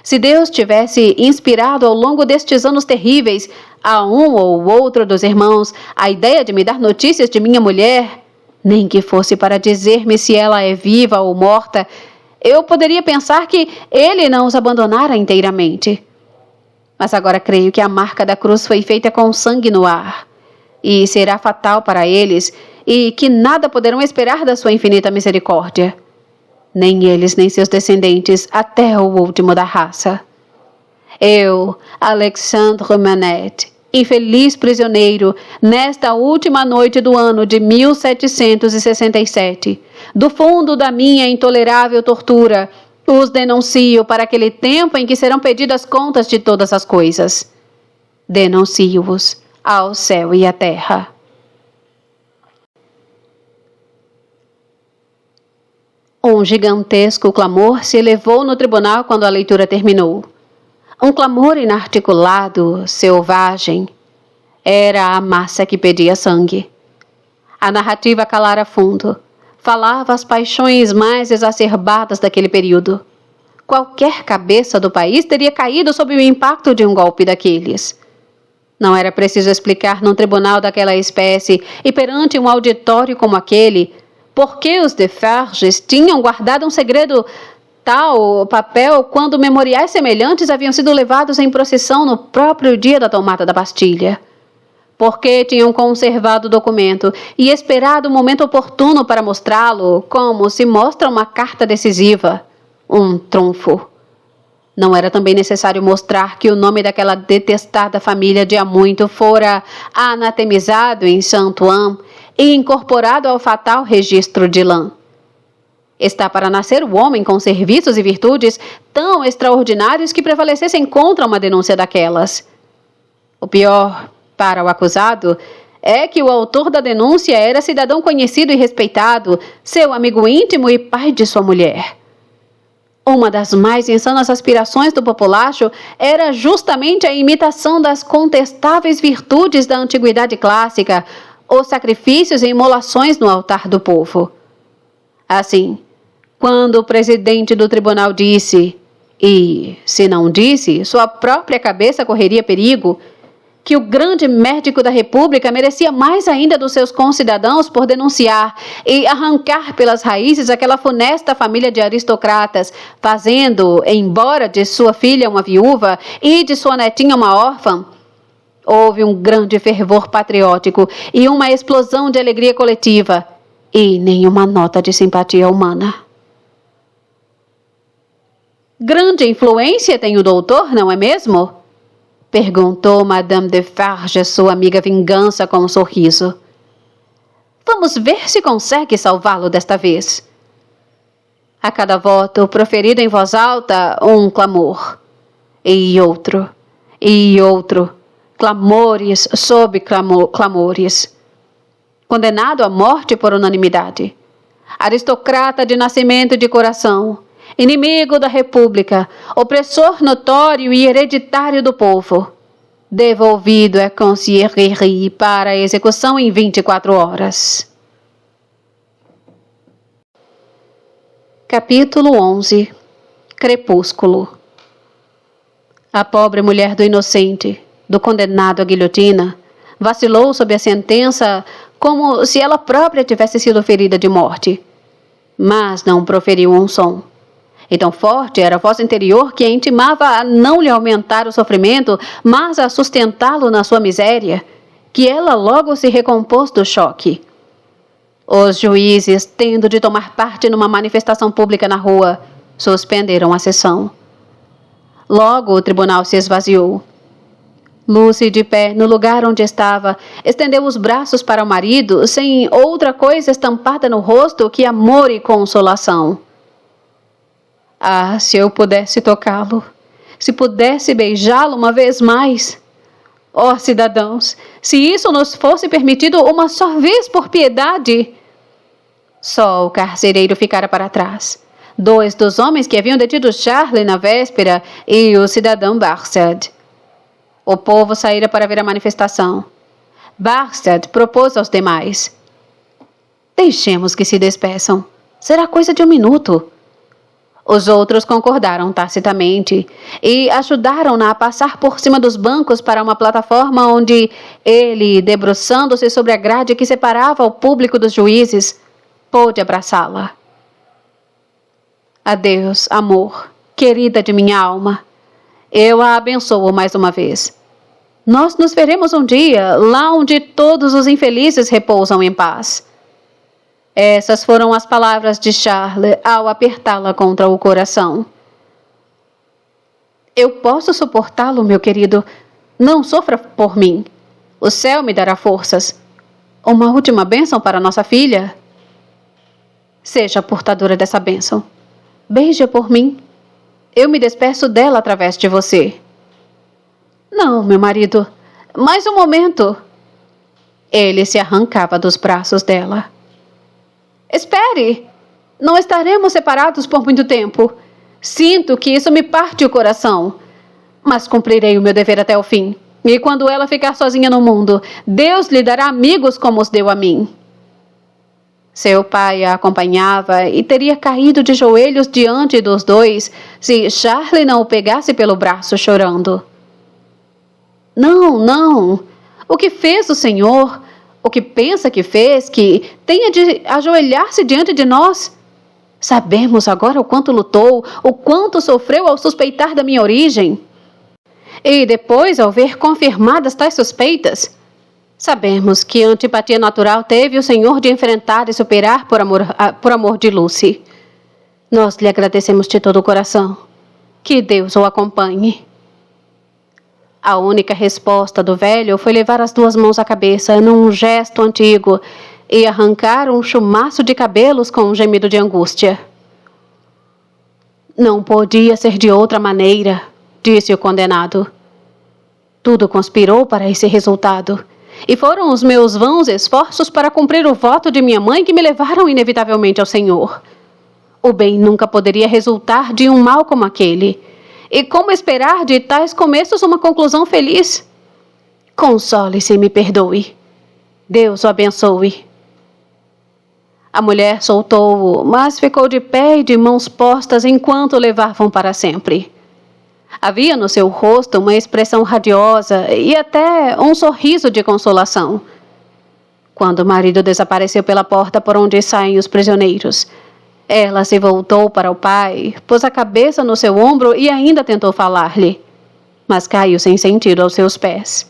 Se Deus tivesse inspirado ao longo destes anos terríveis a um ou outro dos irmãos a ideia de me dar notícias de minha mulher, nem que fosse para dizer-me se ela é viva ou morta, eu poderia pensar que ele não os abandonara inteiramente. Mas agora creio que a marca da cruz foi feita com sangue no ar, e será fatal para eles, e que nada poderão esperar da sua infinita misericórdia. Nem eles, nem seus descendentes, até o último da raça. Eu, Alexandre Manette, infeliz prisioneiro, nesta última noite do ano de 1767, do fundo da minha intolerável tortura, os denuncio para aquele tempo em que serão pedidas contas de todas as coisas. Denuncio-os ao céu e à terra. Um gigantesco clamor se elevou no tribunal quando a leitura terminou. Um clamor inarticulado, selvagem. Era a massa que pedia sangue. A narrativa calara fundo. Falava as paixões mais exacerbadas daquele período. Qualquer cabeça do país teria caído sob o impacto de um golpe daqueles. Não era preciso explicar num tribunal daquela espécie e perante um auditório como aquele por que os Defarges tinham guardado um segredo tal papel quando memoriais semelhantes haviam sido levados em procissão no próprio dia da tomada da Bastilha. Por que tinham conservado o documento e esperado o momento oportuno para mostrá-lo, como se mostra uma carta decisiva, um trunfo. Não era também necessário mostrar que o nome daquela detestada família de há muito fora anatemizado em Saint-Ouen e incorporado ao fatal registro de Lã. Está para nascer o homem com serviços e virtudes tão extraordinários que prevalecessem contra uma denúncia daquelas. O pior, para o acusado, é que o autor da denúncia era cidadão conhecido e respeitado, seu amigo íntimo e pai de sua mulher. Uma das mais insanas aspirações do populacho era justamente a imitação das contestáveis virtudes da antiguidade clássica, os sacrifícios e imolações no altar do povo. Assim, quando o presidente do tribunal disse, e, se não disse, sua própria cabeça correria perigo, que o grande médico da República merecia mais ainda dos seus concidadãos por denunciar e arrancar pelas raízes aquela funesta família de aristocratas, fazendo, embora de sua filha uma viúva e de sua netinha uma órfã, houve um grande fervor patriótico e uma explosão de alegria coletiva, e nenhuma nota de simpatia humana. Grande influência tem o doutor, não é mesmo? Perguntou Madame Defarge, sua amiga Vingança, com um sorriso. Vamos ver se consegue salvá-lo desta vez. A cada voto proferido em voz alta, um clamor. E outro. Clamores sob clamores. Condenado à morte por unanimidade. Aristocrata de nascimento e de coração. Inimigo da república. Opressor notório e hereditário do povo. Devolvido à conciergerie para a execução em 24 horas. Capítulo 11. Crepúsculo. A pobre mulher do inocente, do condenado à guilhotina, vacilou sob a sentença como se ela própria tivesse sido ferida de morte. Mas não proferiu um som. E tão forte era a voz interior que a intimava a não lhe aumentar o sofrimento, mas a sustentá-lo na sua miséria, que ela logo se recompôs do choque. Os juízes, tendo de tomar parte numa manifestação pública na rua, suspenderam a sessão. Logo o tribunal se esvaziou. Lucy, de pé no lugar onde estava, estendeu os braços para o marido, sem outra coisa estampada no rosto que amor e consolação. Ah, se eu pudesse tocá-lo, se pudesse beijá-lo uma vez mais. Oh, cidadãos, se isso nos fosse permitido uma só vez por piedade. Só o carcereiro ficara para trás. 2 dos homens que haviam detido Charlie na véspera e o cidadão Barstead. O povo saíra para ver a manifestação. Barstead propôs aos demais: deixemos que se despeçam. Será coisa de 1 minuto. Os outros concordaram tacitamente e ajudaram-na a passar por cima dos bancos para uma plataforma onde ele, debruçando-se sobre a grade que separava o público dos juízes, pôde abraçá-la. Adeus, amor, querida de minha alma. Eu a abençoo mais uma vez. Nós nos veremos um dia lá onde todos os infelizes repousam em paz. Essas foram as palavras de Charlie ao apertá-la contra o coração. Eu posso suportá-lo, meu querido. Não sofra por mim. O céu me dará forças. Uma última bênção para nossa filha. Seja a portadora dessa bênção. Beija por mim. Eu me despeço dela através de você. Não, meu marido. Mais um momento. Ele se arrancava dos braços dela. Espere! Não estaremos separados por muito tempo. Sinto que isso me parte o coração. Mas cumprirei o meu dever até o fim. E quando ela ficar sozinha no mundo, Deus lhe dará amigos como os deu a mim. Seu pai a acompanhava e teria caído de joelhos diante dos dois se Charlie não o pegasse pelo braço chorando. Não, não. O que fez o Senhor? O que pensa que fez, que tenha de ajoelhar-se diante de nós? Sabemos agora o quanto lutou, o quanto sofreu ao suspeitar da minha origem. E depois, ao ver confirmadas tais suspeitas, sabemos que antipatia natural teve o Senhor de enfrentar e superar por amor de Lucy. Nós lhe agradecemos de todo o coração. Que Deus o acompanhe. A única resposta do velho foi levar as 2 mãos à cabeça num gesto antigo e arrancar um chumaço de cabelos com um gemido de angústia. Não podia ser de outra maneira, disse o condenado. Tudo conspirou para esse resultado, e foram os meus vãos esforços para cumprir o voto de minha mãe que me levaram inevitavelmente ao Senhor. O bem nunca poderia resultar de um mal como aquele. E como esperar de tais começos uma conclusão feliz? Console-se e me perdoe. Deus o abençoe. A mulher soltou-o, mas ficou de pé e de mãos postas enquanto o levavam para sempre. Havia no seu rosto uma expressão radiosa e até um sorriso de consolação. Quando o marido desapareceu pela porta por onde saem os prisioneiros, ela se voltou para o pai, pôs a cabeça no seu ombro e ainda tentou falar-lhe, mas caiu sem sentido aos seus pés.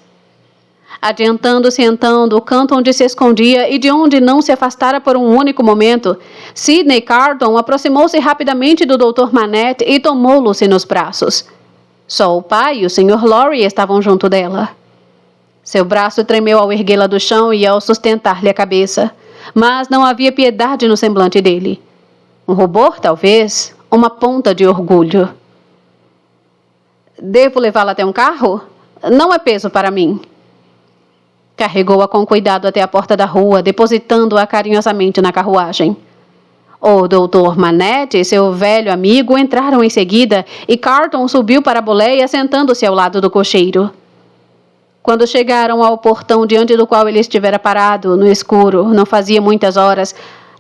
Adiantando-se então do canto onde se escondia e de onde não se afastara por um único momento, Sidney Carton aproximou-se rapidamente do Dr. Manette e tomou-Lucy nos braços. Só o pai e o Sr. Lorry estavam junto dela. Seu braço tremeu ao erguê-la do chão e ao sustentar-lhe a cabeça. mas não havia piedade no semblante dele. Um rubor, talvez, uma ponta de orgulho. Devo levá-la até um carro? Não é peso para mim. Carregou-a com cuidado até a porta da rua, depositando-a carinhosamente na carruagem. O Dr. Manette e seu velho amigo entraram em seguida e Carton subiu para a boleia, sentando-se ao lado do cocheiro. Quando chegaram ao portão diante do qual ele estivera parado, no escuro, não fazia muitas horas,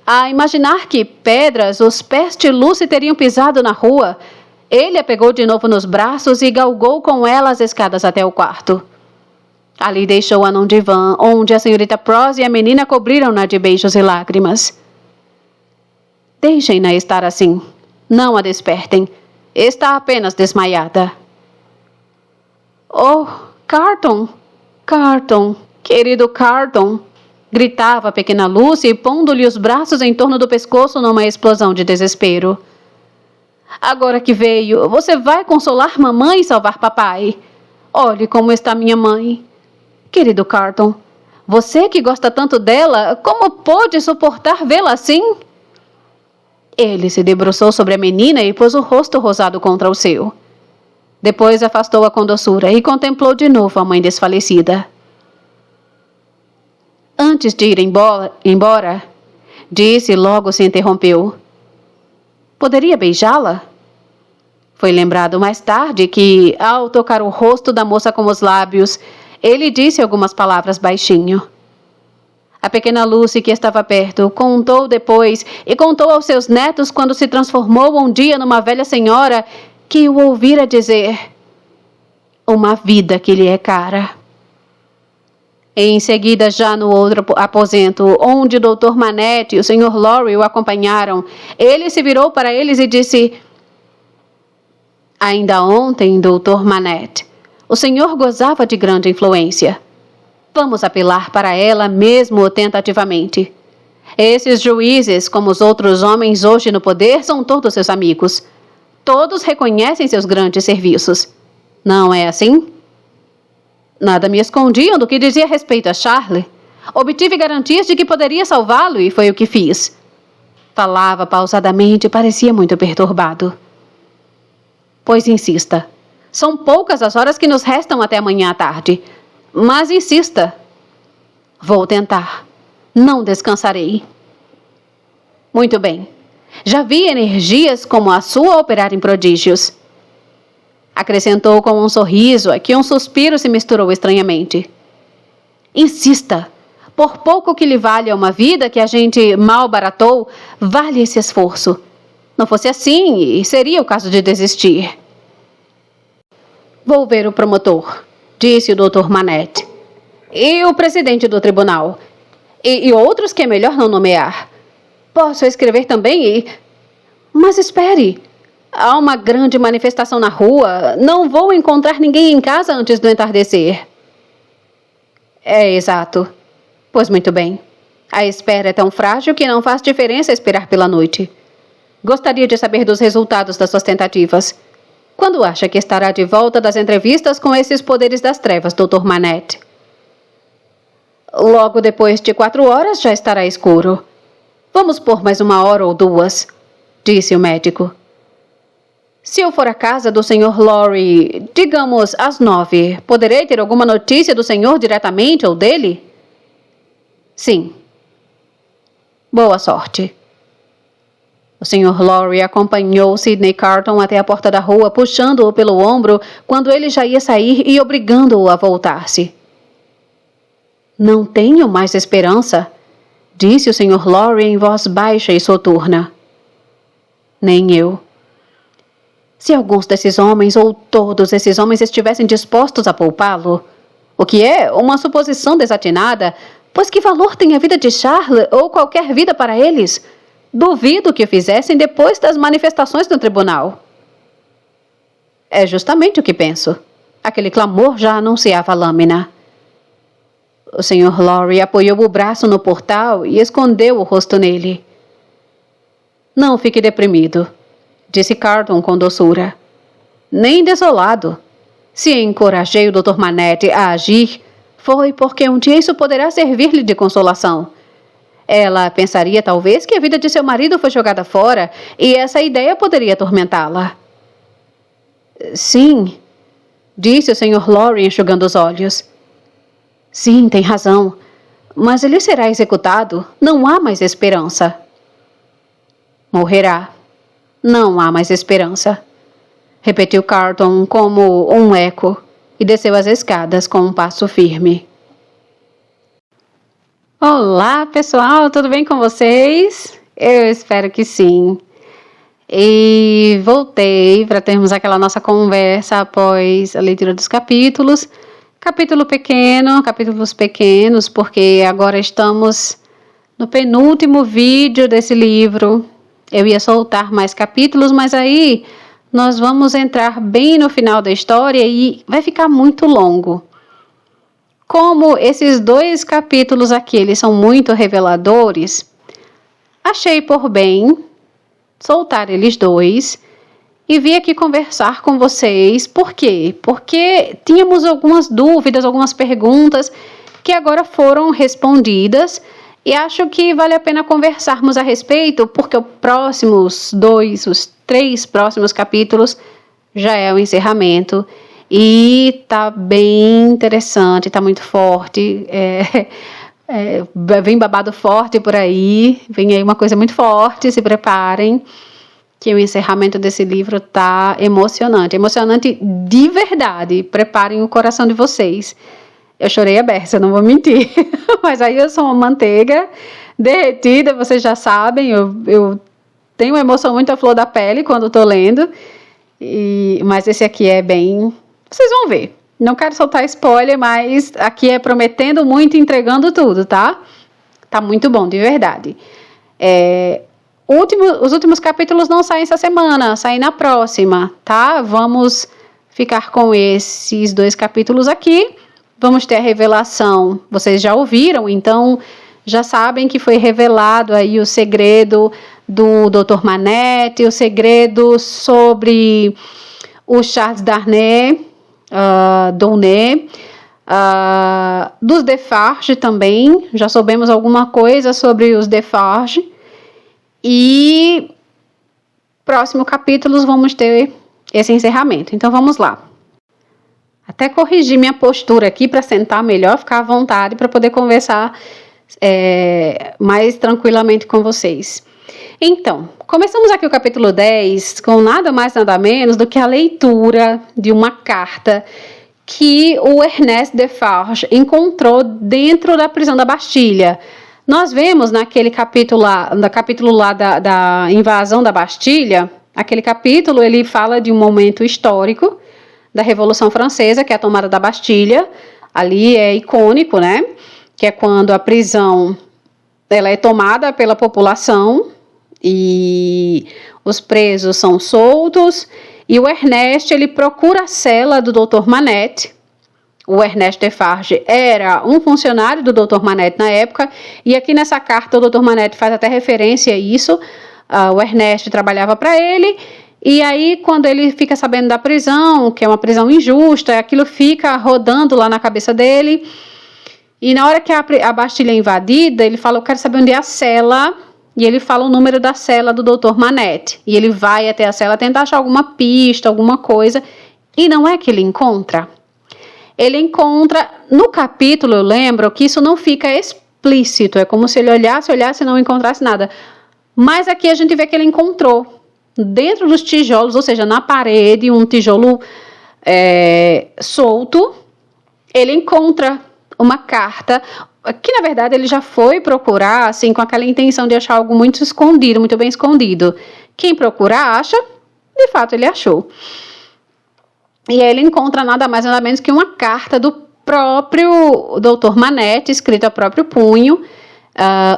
a imaginar que pedras os pés de Lucy teriam pisado na rua, ele a pegou de novo nos braços e galgou com ela as escadas até o quarto. Ali deixou-a num divã, onde a senhorita Prose e a menina cobriram-na de beijos e lágrimas. Deixem-na estar assim. Não a despertem. Está apenas desmaiada. Oh, Carton! Carton! Querido Carton! Gritava a pequena Lucy, pondo-lhe os braços em torno do pescoço numa explosão de desespero. Agora que veio, você vai consolar mamãe e salvar papai. Olhe como está minha mãe. Querido Carton, você que gosta tanto dela, como pôde suportar vê-la assim? Ele se debruçou sobre a menina e pôs o rosto rosado contra o seu. Depois afastou-a com doçura e contemplou de novo a mãe desfalecida. Antes de ir embora, disse e logo se interrompeu. Poderia beijá-la? Foi lembrado mais tarde que, ao tocar o rosto da moça com os lábios, ele disse algumas palavras baixinho. A pequena Lucy, que estava perto, contou depois e contou aos seus netos quando se transformou um dia numa velha senhora que o ouvira dizer: uma vida que lhe é cara. Em seguida, já no outro aposento, onde o Dr. Manette e o Sr. Lorry o acompanharam, ele se virou para eles e disse: ainda ontem, Dr. Manette, o senhor gozava de grande influência. Vamos apelar para ela mesmo tentativamente. Esses juízes, como os outros homens hoje no poder, são todos seus amigos. Todos reconhecem seus grandes serviços. Não é assim? Nada me escondiam do que dizia respeito a Charlie. Obtive garantias de que poderia salvá-lo e foi o que fiz. Falava pausadamente e parecia muito perturbado. Pois insista. São poucas as horas que nos restam até amanhã à tarde. Mas insista. Vou tentar. Não descansarei. Muito bem. Já vi energias como a sua operar em prodígios. Acrescentou com um sorriso a que um suspiro se misturou estranhamente. Insista. Por pouco que lhe valha uma vida que a gente mal baratou, vale esse esforço. Não fosse assim, seria o caso de desistir. Vou ver o promotor, disse o Dr. Manette. E o presidente do tribunal. E outros que é melhor não nomear. Posso escrever também e... Mas espere. Há uma grande manifestação na rua. Não vou encontrar ninguém em casa antes do entardecer. É exato. Pois muito bem. A espera é tão frágil que não faz diferença esperar pela noite. Gostaria de saber dos resultados das suas tentativas. Quando acha que estará de volta das entrevistas com esses poderes das trevas, Dr. Manette? Logo depois de 4 horas já estará escuro. Vamos por mais 1 hora ou 2, disse o médico. Se eu for à casa do Sr. Lorry, digamos às 9, poderei ter alguma notícia do senhor diretamente ou dele? Sim. Boa sorte. O Sr. Lorry acompanhou Sidney Carton até a porta da rua, puxando-o pelo ombro quando ele já ia sair e obrigando-o a voltar-se. Não tenho mais esperança, disse o Sr. Lorry em voz baixa e soturna. Nem eu. Se alguns desses homens ou todos esses homens estivessem dispostos a poupá-lo, o que é uma suposição desatinada, pois que valor tem a vida de Charlie ou qualquer vida para eles? Duvido que o fizessem depois das manifestações no tribunal. É justamente o que penso. Aquele clamor já anunciava a lâmina. O Sr. Lorry apoiou o braço no portal e escondeu o rosto nele. Não fique deprimido, disse Carton com doçura. Nem desolado. Se encorajei o Dr. Manette a agir, foi porque um dia isso poderá servir-lhe de consolação. Ela pensaria, talvez, que a vida de seu marido foi jogada fora e essa ideia poderia atormentá-la. Sim, disse o Sr. Lorry enxugando os olhos. Sim, tem razão. Mas ele será executado. Não há mais esperança. Morrerá. Não há mais esperança. Repetiu Carlton como um eco e desceu as escadas com um passo firme. Olá, pessoal, tudo bem com vocês? Eu espero que sim. E voltei para termos aquela nossa conversa após a leitura dos capítulos. Capítulos pequenos, porque agora estamos no penúltimo vídeo desse livro. Eu ia soltar mais capítulos, mas aí nós vamos entrar bem no final da história e vai ficar muito longo. Como esses 2 capítulos aqui, eles são muito reveladores, achei por bem soltar eles 2 e vim aqui conversar com vocês. Por quê? Porque tínhamos algumas dúvidas, algumas perguntas que agora foram respondidas e acho que vale a pena conversarmos a respeito, porque os 3 próximos capítulos já é o encerramento. E tá bem interessante, tá muito forte, vem babado forte por aí, vem aí uma coisa muito forte, se preparem, que o encerramento desse livro tá emocionante de verdade, preparem o coração de vocês. Eu chorei a beça, não vou mentir, mas aí eu sou uma manteiga derretida, vocês já sabem, eu tenho uma emoção muito à flor da pele quando tô lendo, mas esse aqui é bem... Vocês vão ver. Não quero soltar spoiler, mas aqui é prometendo muito e entregando tudo, tá? Tá muito bom, de verdade. Os últimos capítulos não saem essa semana, saem na próxima, tá? Vamos ficar com esses 2 capítulos aqui. Vamos ter a revelação. Vocês já ouviram, então já sabem que foi revelado aí o segredo do Dr. Manette, o segredo sobre o Charles Darnay, Donnay, dos Defarge também, já soubemos alguma coisa sobre os Defarge, e próximo capítulos vamos ter esse encerramento. Então vamos lá. Até corrigir minha postura aqui para sentar melhor, ficar à vontade para poder conversar mais tranquilamente com vocês. Então, começamos aqui o capítulo 10 com nada mais nada menos do que a leitura de uma carta que o Ernest Defarge encontrou dentro da prisão da Bastilha. Nós vemos naquele capítulo lá da invasão da Bastilha, aquele capítulo ele fala de um momento histórico da Revolução Francesa, que é a tomada da Bastilha. Ali é icônico, né? Que é quando a prisão ela é tomada pela população e os presos são soltos, e o Ernest ele procura a cela do Dr. Manette. O Ernest Defarge era um funcionário do Dr. Manette na época, e aqui nessa carta o Dr. Manette faz até referência a isso. O Ernest trabalhava para ele, e aí quando ele fica sabendo da prisão, que é uma prisão injusta, aquilo fica rodando lá na cabeça dele, e na hora que a Bastilha é invadida, ele fala, eu quero saber onde é a cela. E ele fala o número da cela do Dr. Manette. E ele vai até a cela tentar achar alguma pista, alguma coisa. E não é que ele encontra. Ele encontra, no capítulo eu lembro que isso não fica explícito. É como se ele olhasse e não encontrasse nada. Mas aqui a gente vê que ele encontrou. Dentro dos tijolos, ou seja, na parede, um tijolo solto. Ele encontra uma carta... que na verdade ele já foi procurar, assim, com aquela intenção de achar algo muito escondido, muito bem escondido. Quem procura acha, de fato ele achou. E aí ele encontra nada mais nada menos que uma carta do próprio Dr. Manette, escrita a próprio punho,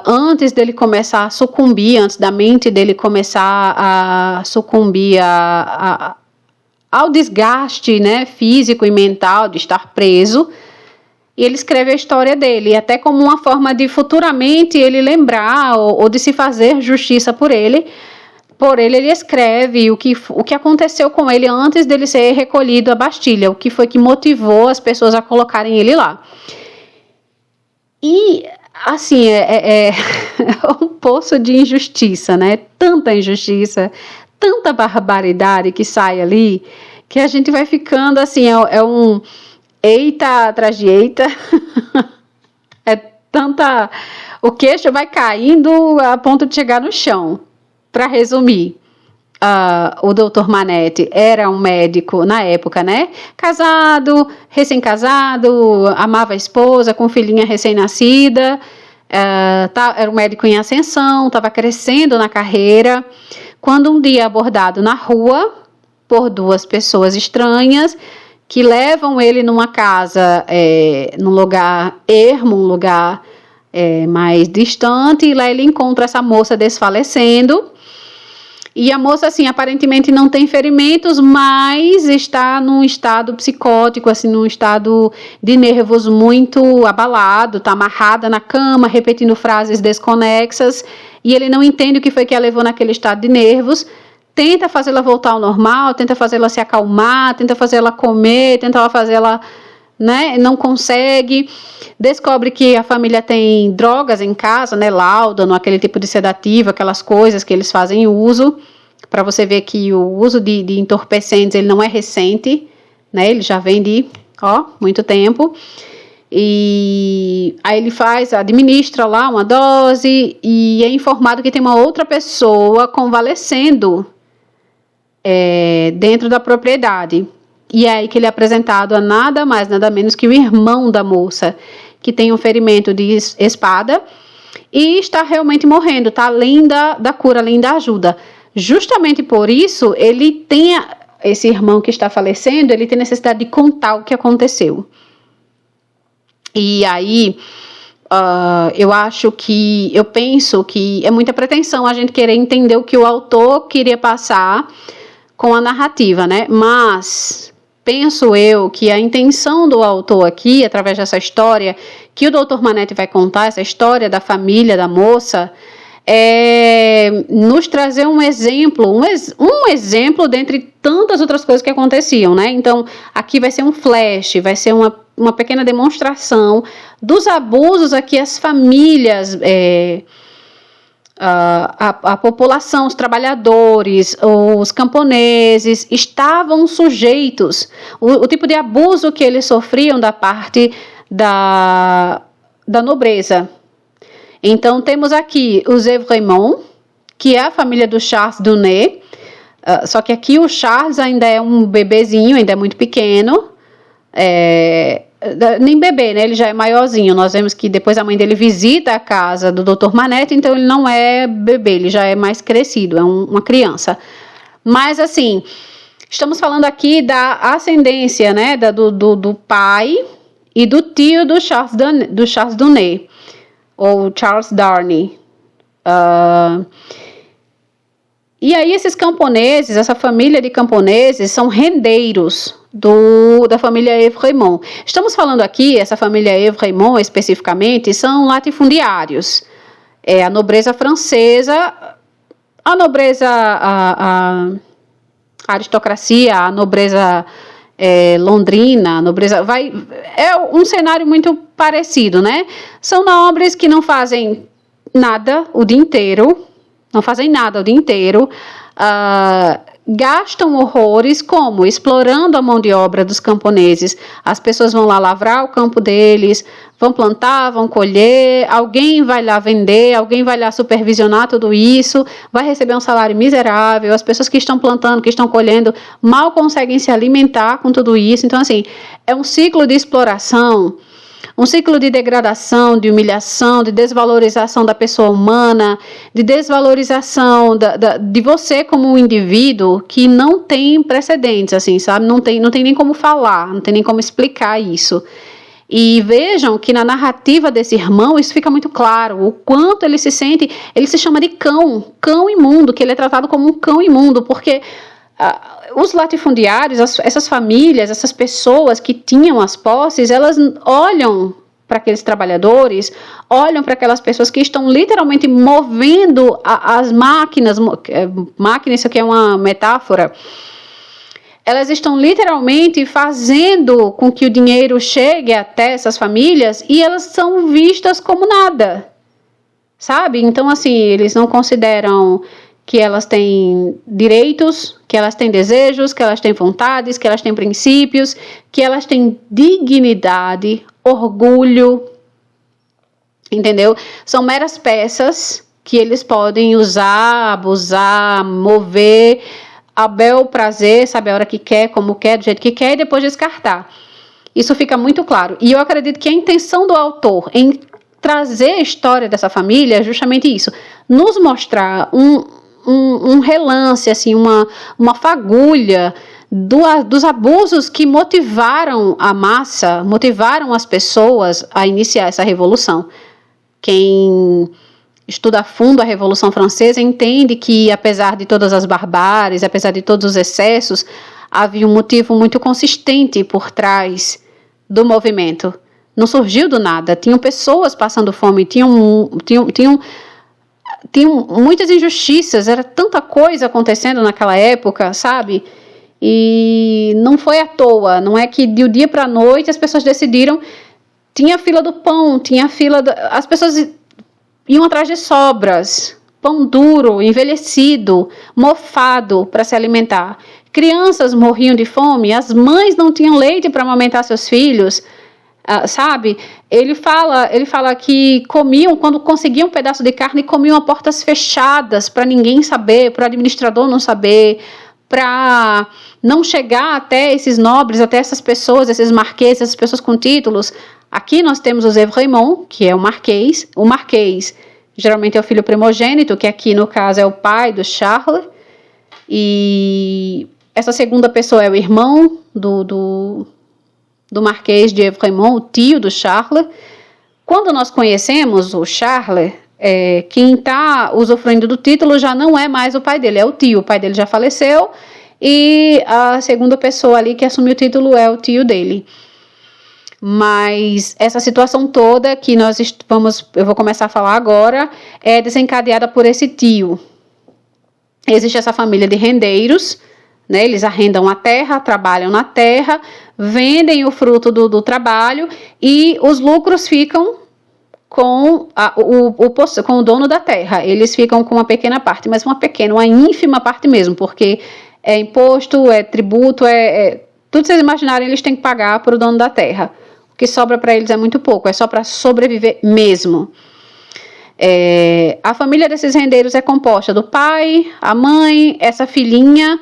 antes dele começar a sucumbir, antes da mente dele começar a sucumbir ao desgaste, né, físico e mental de estar preso. E ele escreve a história dele, até como uma forma de futuramente ele lembrar ou de se fazer justiça por ele. Por ele escreve o que aconteceu com ele antes dele ser recolhido à Bastilha, o que foi que motivou as pessoas a colocarem ele lá. E assim, é um poço de injustiça, né? Tanta injustiça, tanta barbaridade que sai ali, que a gente vai ficando assim, é um eita atrás de eita, é tanta... O queixo vai caindo a ponto de chegar no chão. Para resumir, o Dr. Manetti era um médico na época, né? Casado, recém-casado, amava a esposa, com filhinha recém-nascida, era um médico em ascensão, estava crescendo na carreira, quando um dia abordado na rua por duas pessoas estranhas, que levam ele numa casa, num lugar ermo, um lugar mais distante, e lá ele encontra essa moça desfalecendo. E a moça, assim, aparentemente não tem ferimentos, mas está num estado psicótico, assim, num estado de nervos muito abalado, está amarrada na cama, repetindo frases desconexas, e ele não entende o que foi que a levou naquele estado de nervos, tenta fazê-la voltar ao normal, tenta fazê-la se acalmar, tenta fazê-la comer, tenta fazê-la, né, não consegue, descobre que a família tem drogas em casa, né, láudano, aquele tipo de sedativo, aquelas coisas que eles fazem uso, para você ver que o uso de entorpecentes, ele não é recente, né, ele já vem de, muito tempo, e aí ele administra lá uma dose, e é informado que tem uma outra pessoa convalescendo dentro da propriedade. E é aí que ele é apresentado a nada mais, nada menos que o irmão da moça, que tem um ferimento de espada e está realmente morrendo, está além da cura, além da ajuda. Justamente por isso, esse irmão que está falecendo, ele tem necessidade de contar o que aconteceu. E aí, eu penso que é muita pretensão a gente querer entender o que o autor queria passar com a narrativa, né? Mas penso eu que a intenção do autor aqui, através dessa história, que o Dr. Manetti vai contar, essa história da família da moça, é nos trazer um exemplo, um exemplo dentre tantas outras coisas que aconteciam, né? Então, aqui vai ser um flash, vai ser uma pequena demonstração dos abusos a que as famílias... A população, os trabalhadores, os camponeses estavam sujeitos, o tipo de abuso que eles sofriam da parte da nobreza. Então, temos aqui os Evrémonts, que é a família do Charles Dunet, só que aqui o Charles ainda é um bebezinho, ainda é muito pequeno, nem bebê, né? Ele já é maiorzinho. Nós vemos que depois a mãe dele visita a casa do Dr. Manetti, então ele não é bebê, ele já é mais crescido, é uma criança. Mas assim, estamos falando aqui da ascendência, né? Do pai e do tio do Charles Dunet, ou Charles Darnley. E aí esses camponeses, essa família de camponeses são rendeiros da família Evrémonts. Estamos falando aqui, essa família Evrémonts especificamente, são latifundiários. A nobreza francesa, a nobreza, a aristocracia, a nobreza londrina, a nobreza, é um cenário muito parecido, né? São nobres que não fazem nada o dia inteiro, gastam horrores, como explorando a mão de obra dos camponeses. As pessoas vão lá lavrar o campo deles, vão plantar, vão colher, alguém vai lá vender, alguém vai lá supervisionar tudo isso, vai receber um salário miserável, as pessoas que estão plantando, que estão colhendo, mal conseguem se alimentar com tudo isso. Então, assim, é um ciclo de exploração, um ciclo de degradação, de humilhação, de desvalorização da pessoa humana, de desvalorização de você como um indivíduo que não tem precedentes, assim, sabe? Não tem nem como falar, não tem nem como explicar isso. E vejam que na narrativa desse irmão isso fica muito claro, o quanto ele se sente, ele se chama de cão imundo, que ele é tratado como um cão imundo, porque... os latifundiários, essas famílias, essas pessoas que tinham as posses, elas olham para aqueles trabalhadores, olham para aquelas pessoas que estão literalmente movendo as máquinas, máquina, isso aqui é uma metáfora, elas estão literalmente fazendo com que o dinheiro chegue até essas famílias e elas são vistas como nada, sabe? Então, assim, eles não consideram que elas têm direitos, que elas têm desejos, que elas têm vontades, que elas têm princípios, que elas têm dignidade, orgulho, entendeu? São meras peças que eles podem usar, abusar, mover a bel prazer, sabe, a hora que quer, como quer, do jeito que quer, e depois descartar. Isso fica muito claro. E eu acredito que a intenção do autor em trazer a história dessa família é justamente isso. Nos mostrar um relance, assim, uma fagulha dos abusos que motivaram a massa, motivaram as pessoas a iniciar essa revolução. Quem estuda a fundo a Revolução Francesa entende que, apesar de todas as barbáries, apesar de todos os excessos, havia um motivo muito consistente por trás do movimento. Não surgiu do nada. Tinham pessoas passando fome, tinham muitas injustiças, era tanta coisa acontecendo naquela época, sabe? E não foi à toa, não é que de um dia para a noite as pessoas decidiram. Tinha a fila do pão, as pessoas iam atrás de sobras, pão duro, envelhecido, mofado para se alimentar. Crianças morriam de fome, as mães não tinham leite para amamentar seus filhos, sabe? Ele fala que comiam, quando conseguiam um pedaço de carne, comiam a portas fechadas para ninguém saber, para o administrador não saber, para não chegar até esses nobres, até essas pessoas, esses marqueses, essas pessoas com títulos. Aqui nós temos o Evrémond, que é o marquês. O marquês geralmente é o filho primogênito, que aqui no caso é o pai do Charles. E essa segunda pessoa é o irmão do marquês de Evrémond, o tio do Charles. Quando nós conhecemos o Charles, quem está usufruindo do título já não é mais o pai dele, é o tio. O pai dele já faleceu e a segunda pessoa ali que assumiu o título é o tio dele. Mas essa situação toda que eu vou começar a falar agora, é desencadeada por esse tio. Existe essa família de rendeiros, né? Eles arrendam a terra, trabalham na terra, vendem o fruto do trabalho e os lucros ficam com o dono da terra. Eles ficam com uma pequena parte, mas uma ínfima parte mesmo, porque é imposto, é tributo, tudo que vocês imaginarem eles têm que pagar para o dono da terra. O que sobra para eles é muito pouco, é só para sobreviver mesmo. A família desses rendeiros é composta do pai, a mãe, essa filhinha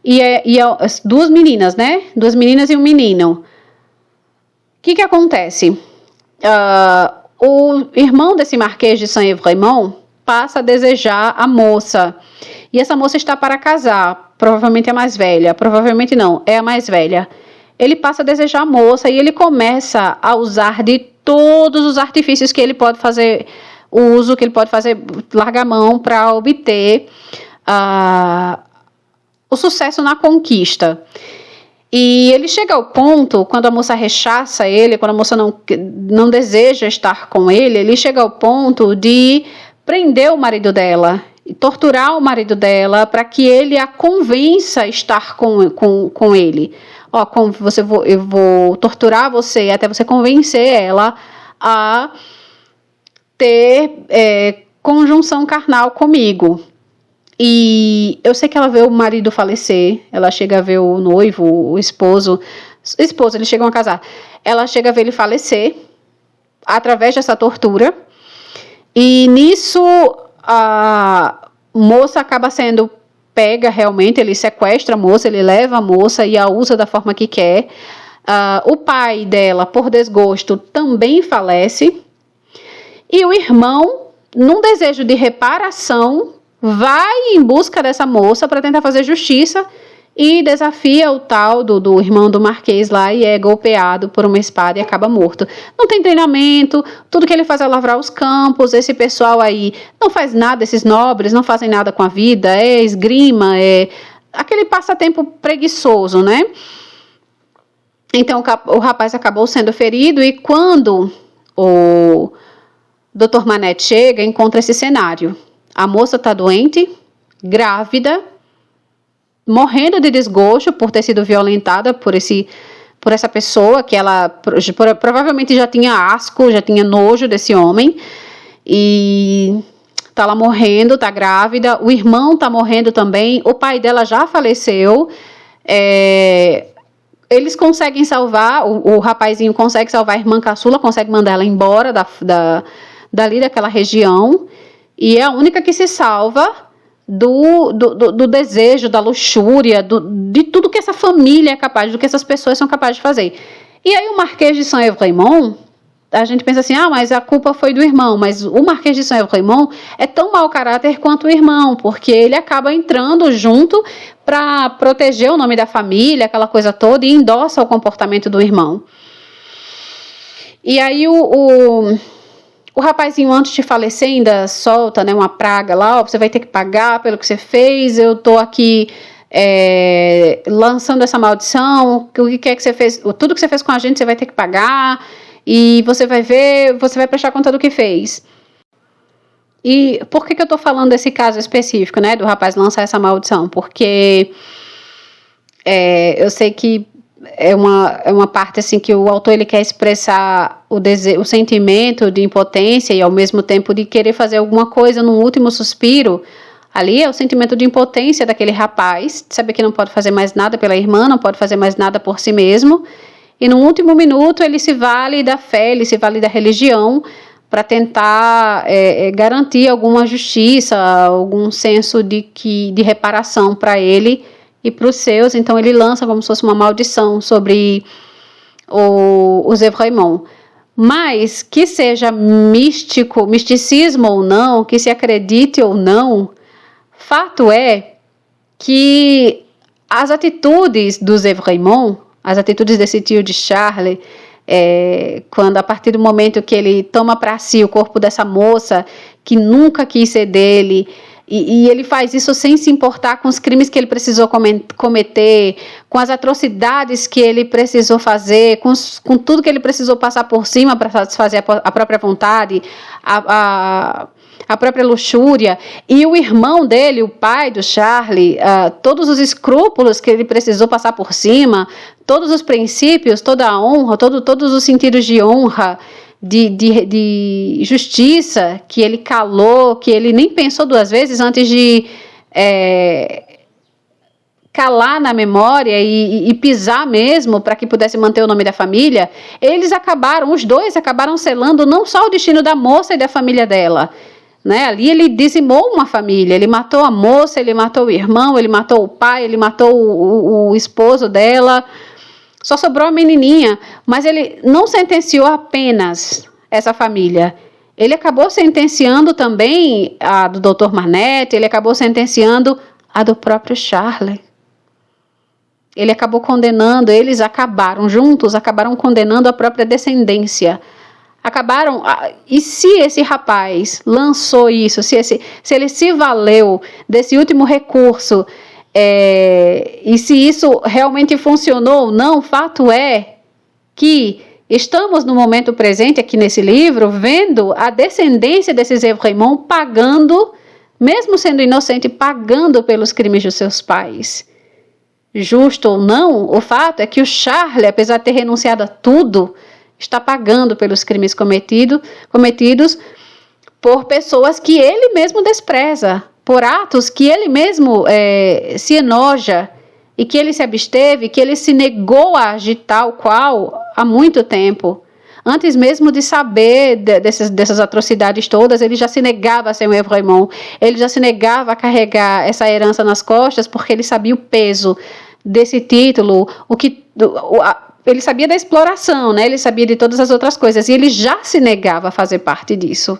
e as duas meninas, né? 2 meninas e um menino. O que acontece? O irmão desse marquês de Saint-Evrémond passa a desejar a moça. E essa moça está para casar. Provavelmente é a mais velha. Provavelmente não, é a mais velha. Ele passa a desejar a moça e ele começa a usar de todos os artifícios que ele pode fazer uso, que ele pode fazer, largar a mão para obter o sucesso na conquista. E ele chega ao ponto, quando a moça rechaça ele, quando a moça não deseja estar com ele chega ao ponto de prender o marido dela, e torturar o marido dela para que ele a convença a estar com ele. Eu vou torturar você até você convencer ela a ter conjunção carnal comigo. E eu sei que ela vê o marido falecer, ela chega a ver o noivo, o esposo, eles chegam a casar. Ela chega a ver ele falecer através dessa tortura. E nisso a moça acaba sendo pega realmente, ele sequestra a moça, ele leva a moça e a usa da forma que quer. O pai dela, por desgosto, também falece. E o irmão, num desejo de reparação, vai em busca dessa moça para tentar fazer justiça e desafia o tal do irmão do marquês lá e é golpeado por uma espada e acaba morto. Não tem treinamento, tudo que ele faz é lavrar os campos, esse pessoal aí não faz nada, esses nobres não fazem nada com a vida, é esgrima, é aquele passatempo preguiçoso, né? Então o rapaz acabou sendo ferido e quando o Dr. Manette chega, encontra esse cenário. A moça está doente, grávida, morrendo de desgosto por ter sido violentada por essa pessoa, que ela provavelmente já tinha asco, já tinha nojo desse homem, e tá lá morrendo, tá grávida, o irmão tá morrendo também, o pai dela já faleceu, eles conseguem salvar, o rapazinho consegue salvar a irmã caçula, consegue mandar ela embora dali daquela região, e é a única que se salva do desejo, da luxúria, de tudo que essa família é capaz, do que essas pessoas são capazes de fazer. E aí o Marquês de Saint-Évremont, a gente pensa assim, mas a culpa foi do irmão, mas o Marquês de Saint-Évremont é tão mau caráter quanto o irmão, porque ele acaba entrando junto para proteger o nome da família, aquela coisa toda, e endossa o comportamento do irmão. E aí o rapazinho, antes de falecer, ainda solta, né, uma praga lá, você vai ter que pagar pelo que você fez, eu tô aqui lançando essa maldição, o que é que você fez, tudo que você fez com a gente você vai ter que pagar, e você vai prestar conta do que fez. E por que eu tô falando desse caso específico, né, do rapaz lançar essa maldição? Porque eu sei que é uma parte assim que o autor ele quer expressar o sentimento de impotência e ao mesmo tempo de querer fazer alguma coisa num último suspiro. Ali é o sentimento de impotência daquele rapaz, de saber que não pode fazer mais nada pela irmã, não pode fazer mais nada por si mesmo, e no último minuto ele se vale da fé, ele se vale da religião para tentar garantir alguma justiça, algum senso de reparação para ele e para os seus. Então ele lança como se fosse uma maldição sobre os Évremont. Mas que seja misticismo ou não, que se acredite ou não, fato é que as atitudes dos Évremont, as atitudes desse tio de Charles, quando a partir do momento que ele toma para si o corpo dessa moça que nunca quis ser dele, e ele faz isso sem se importar com os crimes que ele precisou cometer, com as atrocidades que ele precisou fazer, com tudo que ele precisou passar por cima para satisfazer a própria vontade, a própria luxúria. E o irmão dele, o pai do Charles, todos os escrúpulos que ele precisou passar por cima, todos os princípios, toda a honra, todos os sentidos de honra, de justiça que ele calou, que ele nem pensou duas vezes antes de calar na memória e pisar mesmo para que pudesse manter o nome da família. Os dois acabaram selando não só o destino da moça e da família dela, né? Ali ele dizimou uma família, ele matou a moça, ele matou o irmão, ele matou o pai, ele matou o esposo dela. Só sobrou a menininha, mas ele não sentenciou apenas essa família. Ele acabou sentenciando também a do Dr. Manette, ele acabou sentenciando a do próprio Charles. Ele acabou condenando, eles acabaram juntos, acabaram condenando a própria descendência. E se esse rapaz lançou isso, se ele se valeu desse último recurso, e se isso realmente funcionou ou não, fato é que estamos no momento presente aqui nesse livro, vendo a descendência desses Évremont pagando, mesmo sendo inocente, pagando pelos crimes dos seus pais. Justo ou não, o fato é que o Charles, apesar de ter renunciado a tudo, está pagando pelos crimes cometidos por pessoas que ele mesmo despreza, por atos que ele mesmo se enoja e que ele se absteve, que ele se negou a agir tal qual há muito tempo. Antes mesmo de saber dessas atrocidades todas, ele já se negava a ser um Évremont, ele já se negava a carregar essa herança nas costas, porque ele sabia o peso desse título, ele sabia da exploração, né? Ele sabia de todas as outras coisas, e ele já se negava a fazer parte disso.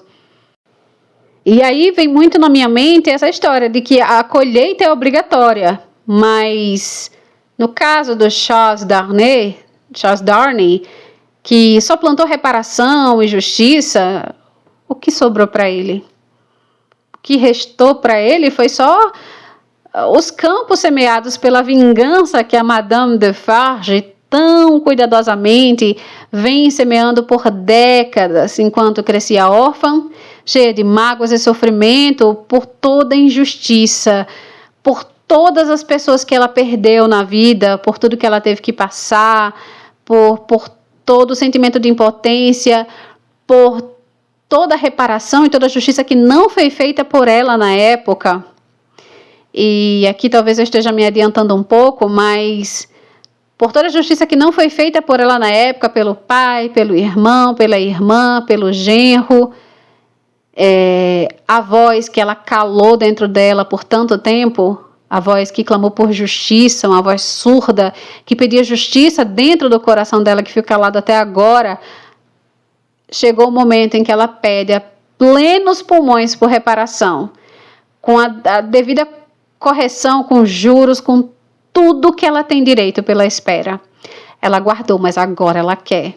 E aí vem muito na minha mente essa história de que a colheita é obrigatória, mas no caso do Charles Darnay, que só plantou reparação e justiça, o que sobrou para ele? O que restou para ele foi só os campos semeados pela vingança que a Madame Defarge tão cuidadosamente vem semeando por décadas, enquanto crescia órfã, cheia de mágoas e sofrimento, por toda injustiça, por todas as pessoas que ela perdeu na vida, por tudo que ela teve que passar, por todo o sentimento de impotência, por toda a reparação e toda a justiça que não foi feita por ela na época. E aqui talvez eu esteja me adiantando um pouco, mas por toda a justiça que não foi feita por ela na época, pelo pai, pelo irmão, pela irmã, pelo genro, a voz que ela calou dentro dela por tanto tempo, a voz que clamou por justiça, uma voz surda, que pedia justiça dentro do coração dela, que ficou calado até agora, chegou o momento em que ela pede a plenos pulmões por reparação, com a devida correção, com juros, com tudo que ela tem direito pela espera. Ela guardou, mas agora ela quer.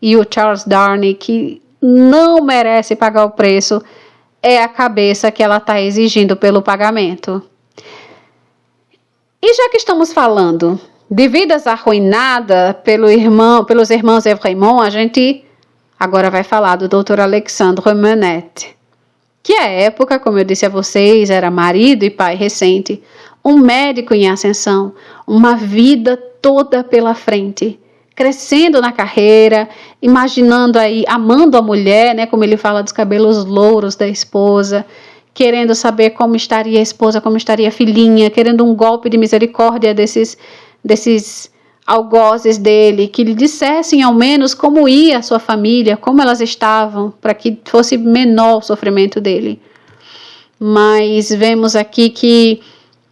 E o Charles Darnay, que não merece pagar o preço, é a cabeça que ela está exigindo pelo pagamento. E já que estamos falando de vidas arruinadas pelos irmãos Evrémonde, a gente agora vai falar do Dr. Alexandre Manette, que à época, como eu disse a vocês, era marido e pai recente, um médico em ascensão, uma vida toda pela frente, crescendo na carreira, imaginando aí, amando a mulher, né, como ele fala dos cabelos louros da esposa, querendo saber como estaria a esposa, como estaria a filhinha, querendo um golpe de misericórdia desses algozes dele, que lhe dissessem ao menos como ia a sua família, como elas estavam, para que fosse menor o sofrimento dele. Mas vemos aqui que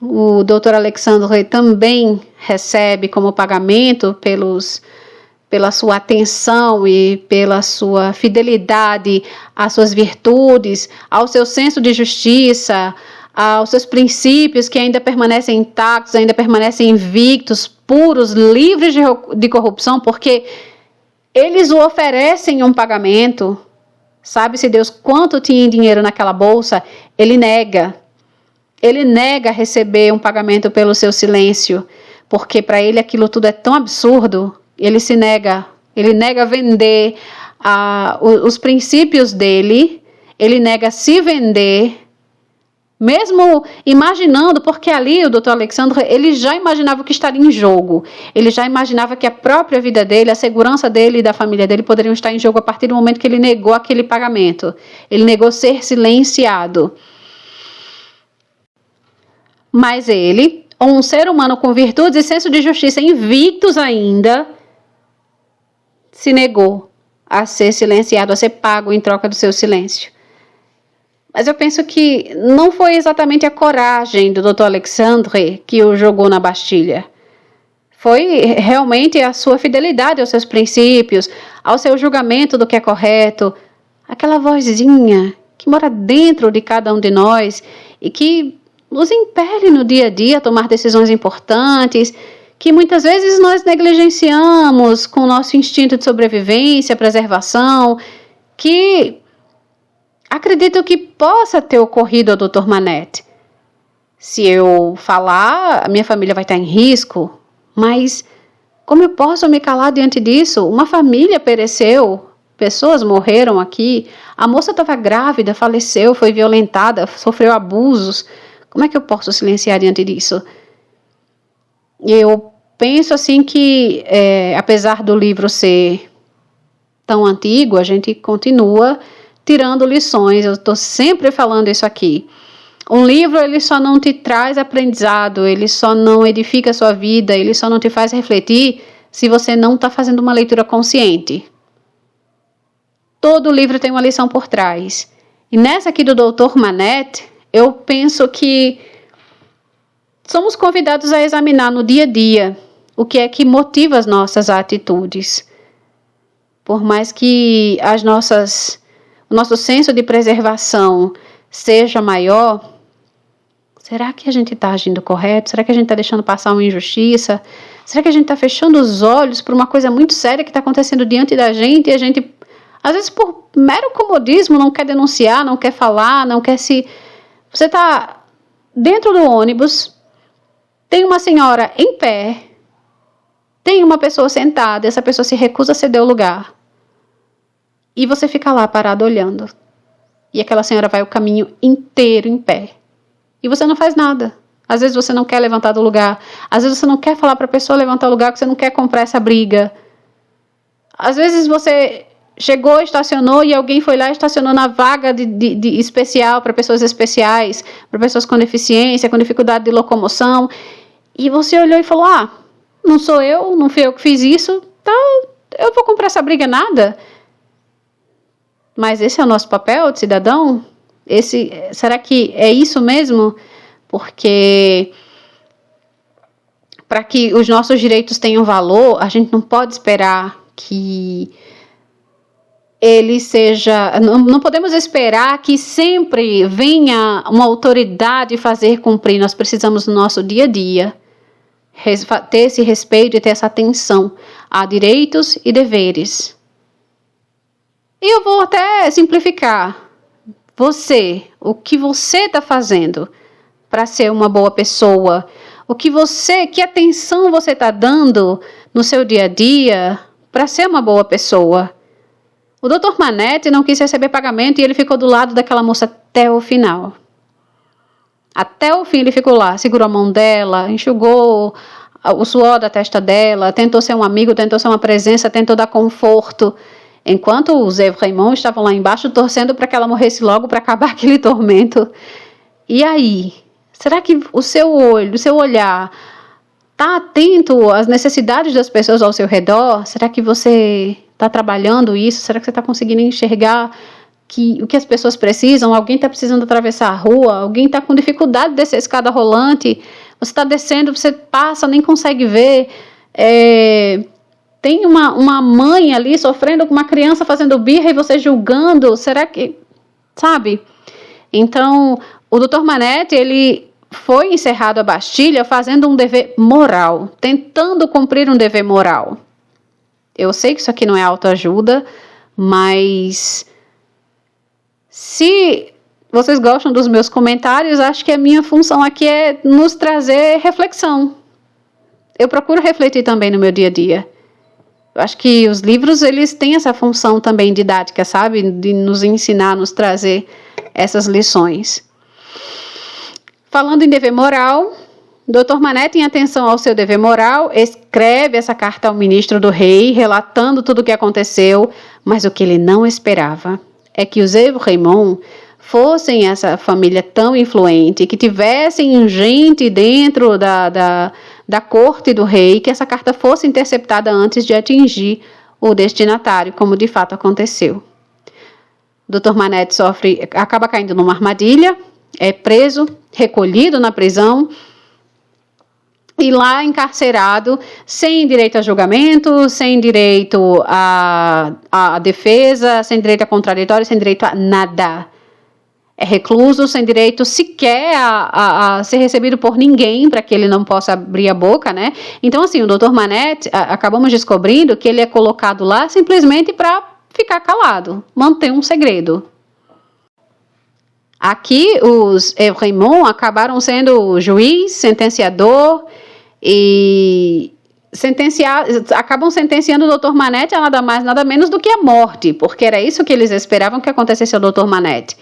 o Dr. Alexandre também recebe como pagamento pela sua atenção e pela sua fidelidade às suas virtudes, ao seu senso de justiça, aos seus princípios que ainda permanecem intactos, ainda permanecem invictos, puros, livres de corrupção, porque eles o oferecem um pagamento. Sabe-se Deus quanto tinha em dinheiro naquela bolsa, ele nega. Ele nega receber um pagamento pelo seu silêncio, porque para ele aquilo tudo é tão absurdo, ele se nega. Ele nega vender os princípios dele, ele nega se vender, mesmo imaginando, porque ali o Dr. Alexandre, ele já imaginava o que estaria em jogo. Ele já imaginava que a própria vida dele, a segurança dele e da família dele poderiam estar em jogo a partir do momento que ele negou aquele pagamento. Ele negou ser silenciado. Mas ele, um ser humano com virtudes e senso de justiça invictos ainda, se negou a ser silenciado, a ser pago em troca do seu silêncio. Mas eu penso que não foi exatamente a coragem do Dr. Alexandre que o jogou na Bastilha. Foi realmente a sua fidelidade aos seus princípios, ao seu julgamento do que é correto, aquela vozinha que mora dentro de cada um de nós e que nos impele no dia a dia a tomar decisões importantes, que muitas vezes nós negligenciamos com o nosso instinto de sobrevivência, preservação, que acredito que possa ter ocorrido ao Dr. Manette. Se eu falar, a minha família vai estar em risco, mas como eu posso me calar diante disso? Uma família pereceu, pessoas morreram aqui, a moça estava grávida, faleceu, foi violentada, sofreu abusos. Como é que eu posso silenciar diante disso? Eu penso assim que, apesar do livro ser tão antigo, a gente continua tirando lições. Eu estou sempre falando isso aqui. Um livro, ele só não te traz aprendizado, ele só não edifica a sua vida, ele só não te faz refletir se você não está fazendo uma leitura consciente. Todo livro tem uma lição por trás. E nessa aqui do Dr. Manette, eu penso que somos convidados a examinar no dia a dia o que é que motiva as nossas atitudes. Por mais que o nosso senso de preservação seja maior, será que a gente está agindo correto? Será que a gente está deixando passar uma injustiça? Será que a gente está fechando os olhos para uma coisa muito séria que está acontecendo diante da gente e a gente, às vezes por mero comodismo, não quer denunciar, não quer falar, não quer se... Você está dentro do ônibus, tem uma senhora em pé, tem uma pessoa sentada, essa pessoa se recusa a ceder o lugar. E você fica lá parado olhando. E aquela senhora vai o caminho inteiro em pé. E você não faz nada. Às vezes você não quer levantar do lugar. Às vezes você não quer falar para a pessoa levantar o lugar, porque você não quer comprar essa briga. Às vezes você chegou, estacionou e alguém foi lá e estacionou na vaga de especial para pessoas especiais, para pessoas com deficiência, com dificuldade de locomoção. E você olhou e falou, não sou eu, não fui eu que fiz isso, tá, eu vou comprar essa briga nada. Mas esse é o nosso papel de cidadão? Será que é isso mesmo? Porque para que os nossos direitos tenham valor, a gente não pode esperar que ele seja... Não podemos esperar que sempre venha uma autoridade fazer cumprir. Nós precisamos, no nosso dia a dia, ter esse respeito e ter essa atenção a direitos e deveres. E eu vou até simplificar. O que você está fazendo para ser uma boa pessoa? Que atenção você está dando no seu dia a dia para ser uma boa pessoa? O Dr. Manette não quis receber pagamento e ele ficou do lado daquela moça até o final. Até o fim ele ficou lá, segurou a mão dela, enxugou o suor da testa dela, tentou ser um amigo, tentou ser uma presença, tentou dar conforto. Enquanto os Raymond estavam lá embaixo torcendo para que ela morresse logo para acabar aquele tormento. E aí? Será que o seu olhar está atento às necessidades das pessoas ao seu redor? Será que você está trabalhando isso? Será que você está conseguindo enxergar o que as pessoas precisam? Alguém está precisando atravessar a rua? Alguém está com dificuldade de descer a escada rolante? Você está descendo, você passa, nem consegue ver. Tem uma mãe ali sofrendo com uma criança fazendo birra e você julgando. Será que... Sabe? Então, o Dr. Manette, ele foi encerrado a Bastilha fazendo um dever moral, tentando cumprir um dever moral. Eu sei que isso aqui não é autoajuda, mas se vocês gostam dos meus comentários, acho que a minha função aqui é nos trazer reflexão. Eu procuro refletir também no meu dia a dia. Eu acho que os livros, eles têm essa função também didática, sabe? De nos ensinar, nos trazer essas lições. Falando em dever moral, Dr. Manette, em atenção ao seu dever moral, escreve essa carta ao ministro do rei, relatando tudo o que aconteceu, mas o que ele não esperava é que os Raymond fossem essa família tão influente, que tivessem gente dentro da corte do rei, que essa carta fosse interceptada antes de atingir o destinatário, como de fato aconteceu. Dr. Manette acaba caindo numa armadilha, é preso, recolhido na prisão e lá encarcerado, sem direito a julgamento, sem direito à defesa, sem direito a contraditório, sem direito a nada. É recluso, sem direito sequer a ser recebido por ninguém, para que ele não possa abrir a boca, né? Então, assim, o Dr. Manette, acabamos descobrindo que ele é colocado lá simplesmente para ficar calado, manter um segredo. Aqui, os Raymond acabaram sendo juiz, sentenciador e acabam sentenciando o Dr. Manette a nada mais, nada menos do que a morte, porque era isso que eles esperavam que acontecesse ao Dr. Manette.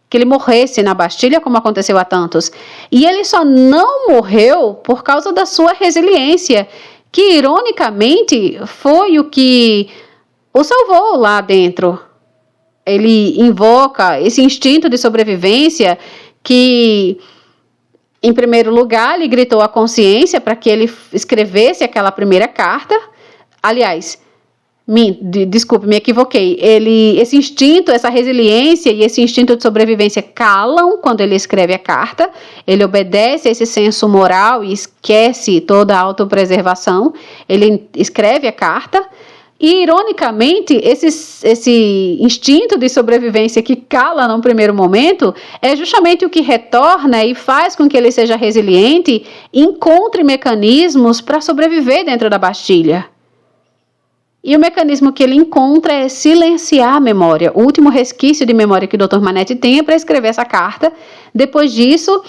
Que ele morresse na Bastilha, como aconteceu a tantos. E ele só não morreu por causa da sua resiliência, que, ironicamente, foi o que o salvou lá dentro. Ele invoca esse instinto de sobrevivência que, em primeiro lugar, lhe gritou a consciência para que ele escrevesse aquela primeira carta. Aliás, desculpe, me equivoquei. Esse instinto, essa resiliência e esse instinto de sobrevivência calam quando ele escreve a carta. Ele obedece a esse senso moral e esquece toda a autopreservação. Ele escreve a carta. E, ironicamente, esse instinto de sobrevivência que cala num primeiro momento é justamente o que retorna e faz com que ele seja resiliente e encontre mecanismos para sobreviver dentro da Bastilha. E o mecanismo que ele encontra é silenciar a memória. O último resquício de memória que o Dr. Manette tem é para escrever essa carta. Depois disso,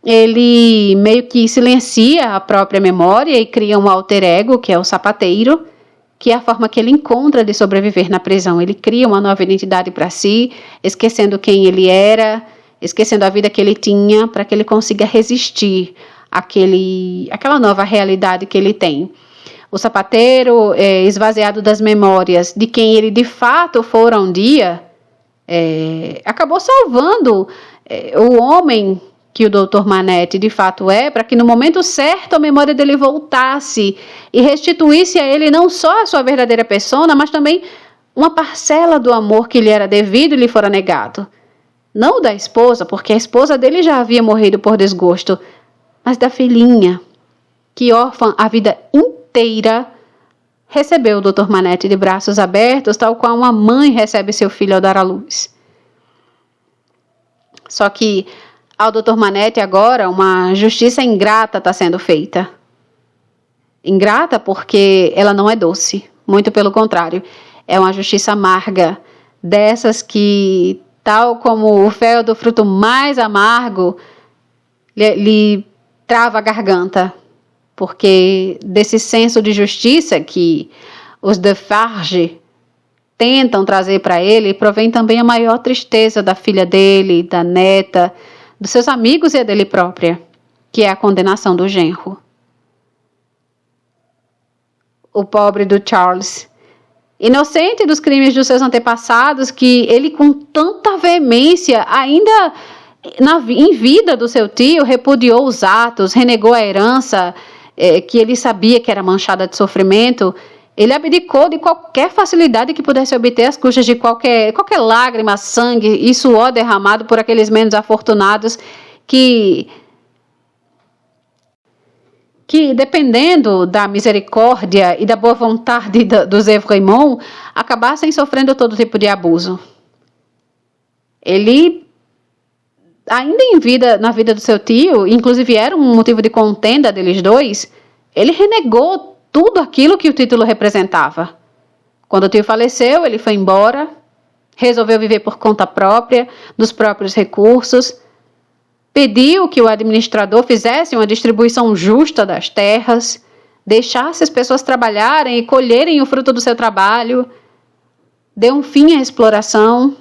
ele meio que silencia a própria memória e cria um alter ego, que é o sapateiro, que é a forma que ele encontra de sobreviver na prisão. Ele cria uma nova identidade para si, esquecendo quem ele era, esquecendo a vida que ele tinha, para que ele consiga resistir aquela nova realidade que ele tem. O sapateiro, esvaziado das memórias de quem ele de fato fora um dia, acabou salvando o homem que o Dr. Manette de fato é, para que no momento certo a memória dele voltasse e restituísse a ele não só a sua verdadeira persona, mas também uma parcela do amor que lhe era devido e lhe fora negado. Não da esposa, porque a esposa dele já havia morrido por desgosto, mas da filhinha, que órfã a vida inteira recebeu o Dr. Manette de braços abertos, tal qual uma mãe recebe seu filho ao dar à luz. Só que ao Dr. Manette agora uma justiça ingrata está sendo feita. Ingrata porque ela não é doce, muito pelo contrário. É uma justiça amarga, dessas que, tal como o fel do fruto mais amargo, lhe trava a garganta. Porque desse senso de justiça que os Defarge tentam trazer para ele, provém também a maior tristeza da filha dele, da neta, dos seus amigos e a dele própria, que é a condenação do genro. O pobre do Charles, inocente dos crimes dos seus antepassados, que ele com tanta veemência, ainda em vida do seu tio, repudiou os atos, renegou a herança, que ele sabia que era manchada de sofrimento. Ele abdicou de qualquer facilidade que pudesse obter às custas de qualquer lágrima, sangue e suor derramado por aqueles menos afortunados que dependendo da misericórdia e da boa vontade dos Evrémonts, acabassem sofrendo todo tipo de abuso. Ele, ainda na vida do seu tio, inclusive era um motivo de contenda deles dois, ele renegou tudo aquilo que o título representava. Quando o tio faleceu, ele foi embora, resolveu viver por conta própria, dos próprios recursos, pediu que o administrador fizesse uma distribuição justa das terras, deixasse as pessoas trabalharem e colherem o fruto do seu trabalho, deu um fim à exploração.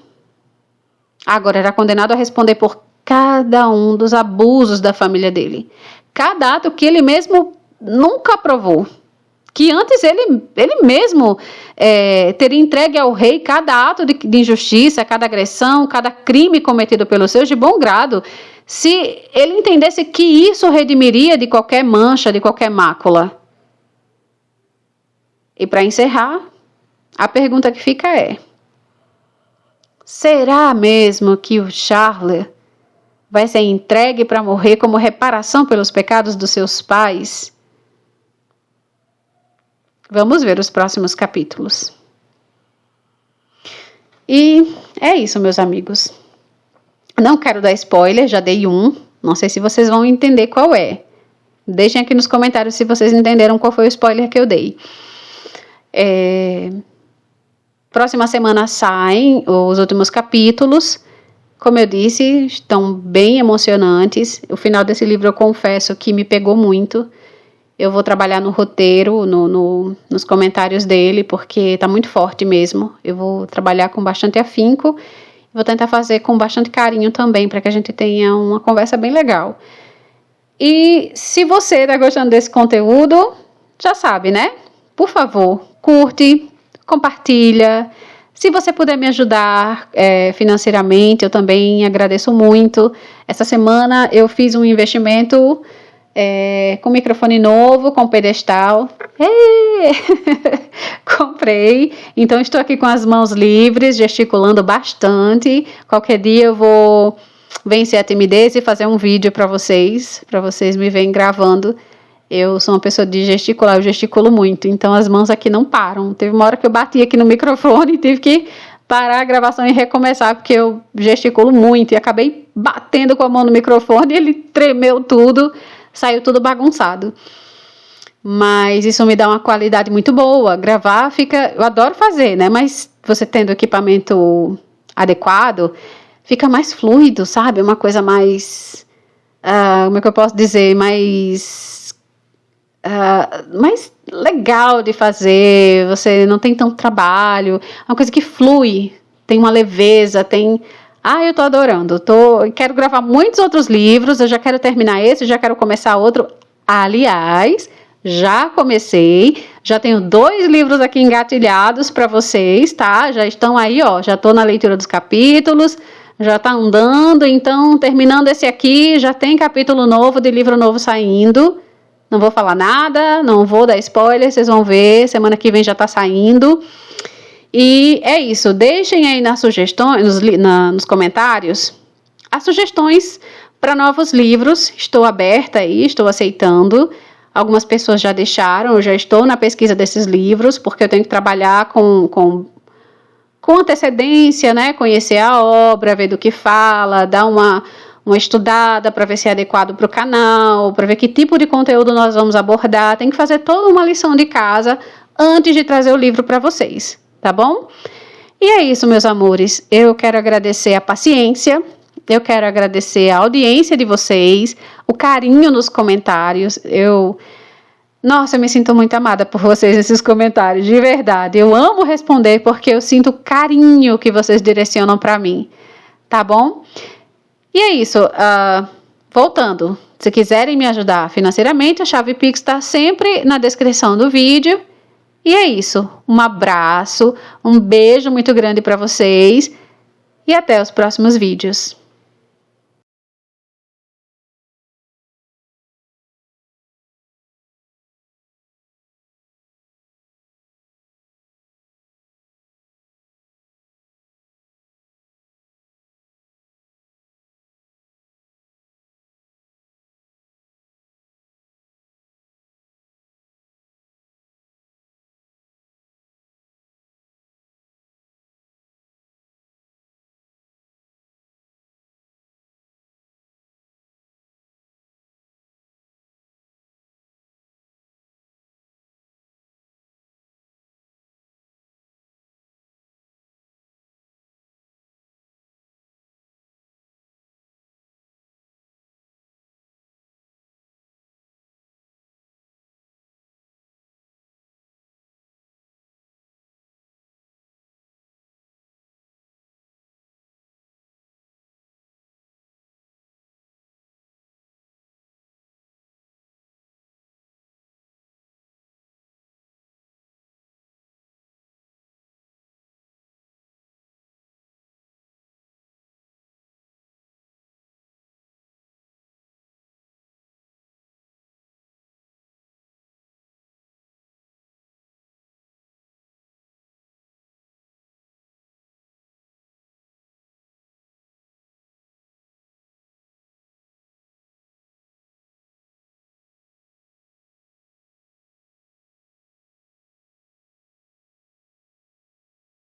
Agora era condenado a responder por cada um dos abusos da família dele. Cada ato que ele mesmo nunca aprovou. Que antes ele mesmo teria entregue ao rei cada ato de injustiça, cada agressão, cada crime cometido pelos seus de bom grado, se ele entendesse que isso o redimiria de qualquer mancha, de qualquer mácula. E para encerrar, a pergunta que fica é: será mesmo que o Charles vai ser entregue para morrer como reparação pelos pecados dos seus pais? Vamos ver os próximos capítulos. E é isso, meus amigos. Não quero dar spoiler, já dei um. Não sei se vocês vão entender qual é. Deixem aqui nos comentários se vocês entenderam qual foi o spoiler que eu dei. Próxima semana saem os últimos capítulos. Como eu disse, estão bem emocionantes. O final desse livro eu confesso que me pegou muito. Eu vou trabalhar no roteiro, nos comentários dele, porque está muito forte mesmo. Eu vou trabalhar com bastante afinco. Vou tentar fazer com bastante carinho também, para que a gente tenha uma conversa bem legal. E se você está gostando desse conteúdo, já sabe, né? Por favor, curte, compartilha. Se você puder me ajudar financeiramente, eu também agradeço muito. Essa semana eu fiz um investimento com microfone novo, com pedestal. Comprei. Então estou aqui com as mãos livres, gesticulando bastante. Qualquer dia eu vou vencer a timidez e fazer um vídeo para vocês me verem gravando. Eu sou uma pessoa de gesticular, eu gesticulo muito, então as mãos aqui não param. Teve uma hora que eu bati aqui no microfone e tive que parar a gravação e recomeçar, porque eu gesticulo muito, e acabei batendo com a mão no microfone e ele tremeu tudo, saiu tudo bagunçado. Mas isso me dá uma qualidade muito boa. Gravar eu adoro fazer, né? Mas você tendo equipamento adequado, fica mais fluido, sabe? Uma coisa mais, como é que eu posso dizer, mais legal de fazer. Você não tem tanto trabalho, é uma coisa que flui, tem uma leveza, tem Eu tô adorando. Quero gravar muitos outros livros. Eu já quero terminar esse, já quero começar outro. Aliás, já comecei. Já tenho 2 livros aqui engatilhados para vocês, tá? Já estão aí, ó. Já tô na leitura dos capítulos. Já tá andando. Então, terminando esse aqui, já tem capítulo novo de livro novo saindo. Não vou falar nada, não vou dar spoiler. Vocês vão ver. Semana que vem já tá saindo. E é isso, deixem aí nas sugestões, nos comentários, as sugestões para novos livros. Estou aberta aí, estou aceitando. Algumas pessoas já deixaram, eu já estou na pesquisa desses livros, porque eu tenho que trabalhar com antecedência, né? Conhecer a obra, ver do que fala, dar uma estudada para ver se é adequado para o canal, para ver que tipo de conteúdo nós vamos abordar. Tem que fazer toda uma lição de casa antes de trazer o livro para vocês. Tá bom? E é isso, meus amores. Eu quero agradecer a paciência, eu quero agradecer a audiência de vocês, o carinho nos comentários. Nossa, eu me sinto muito amada por vocês nesses comentários, de verdade. Eu amo responder porque eu sinto o carinho que vocês direcionam para mim. Tá bom? E é isso. Voltando, se quiserem me ajudar financeiramente, a chave Pix está sempre na descrição do vídeo. E é isso, um abraço, um beijo muito grande para vocês e até os próximos vídeos.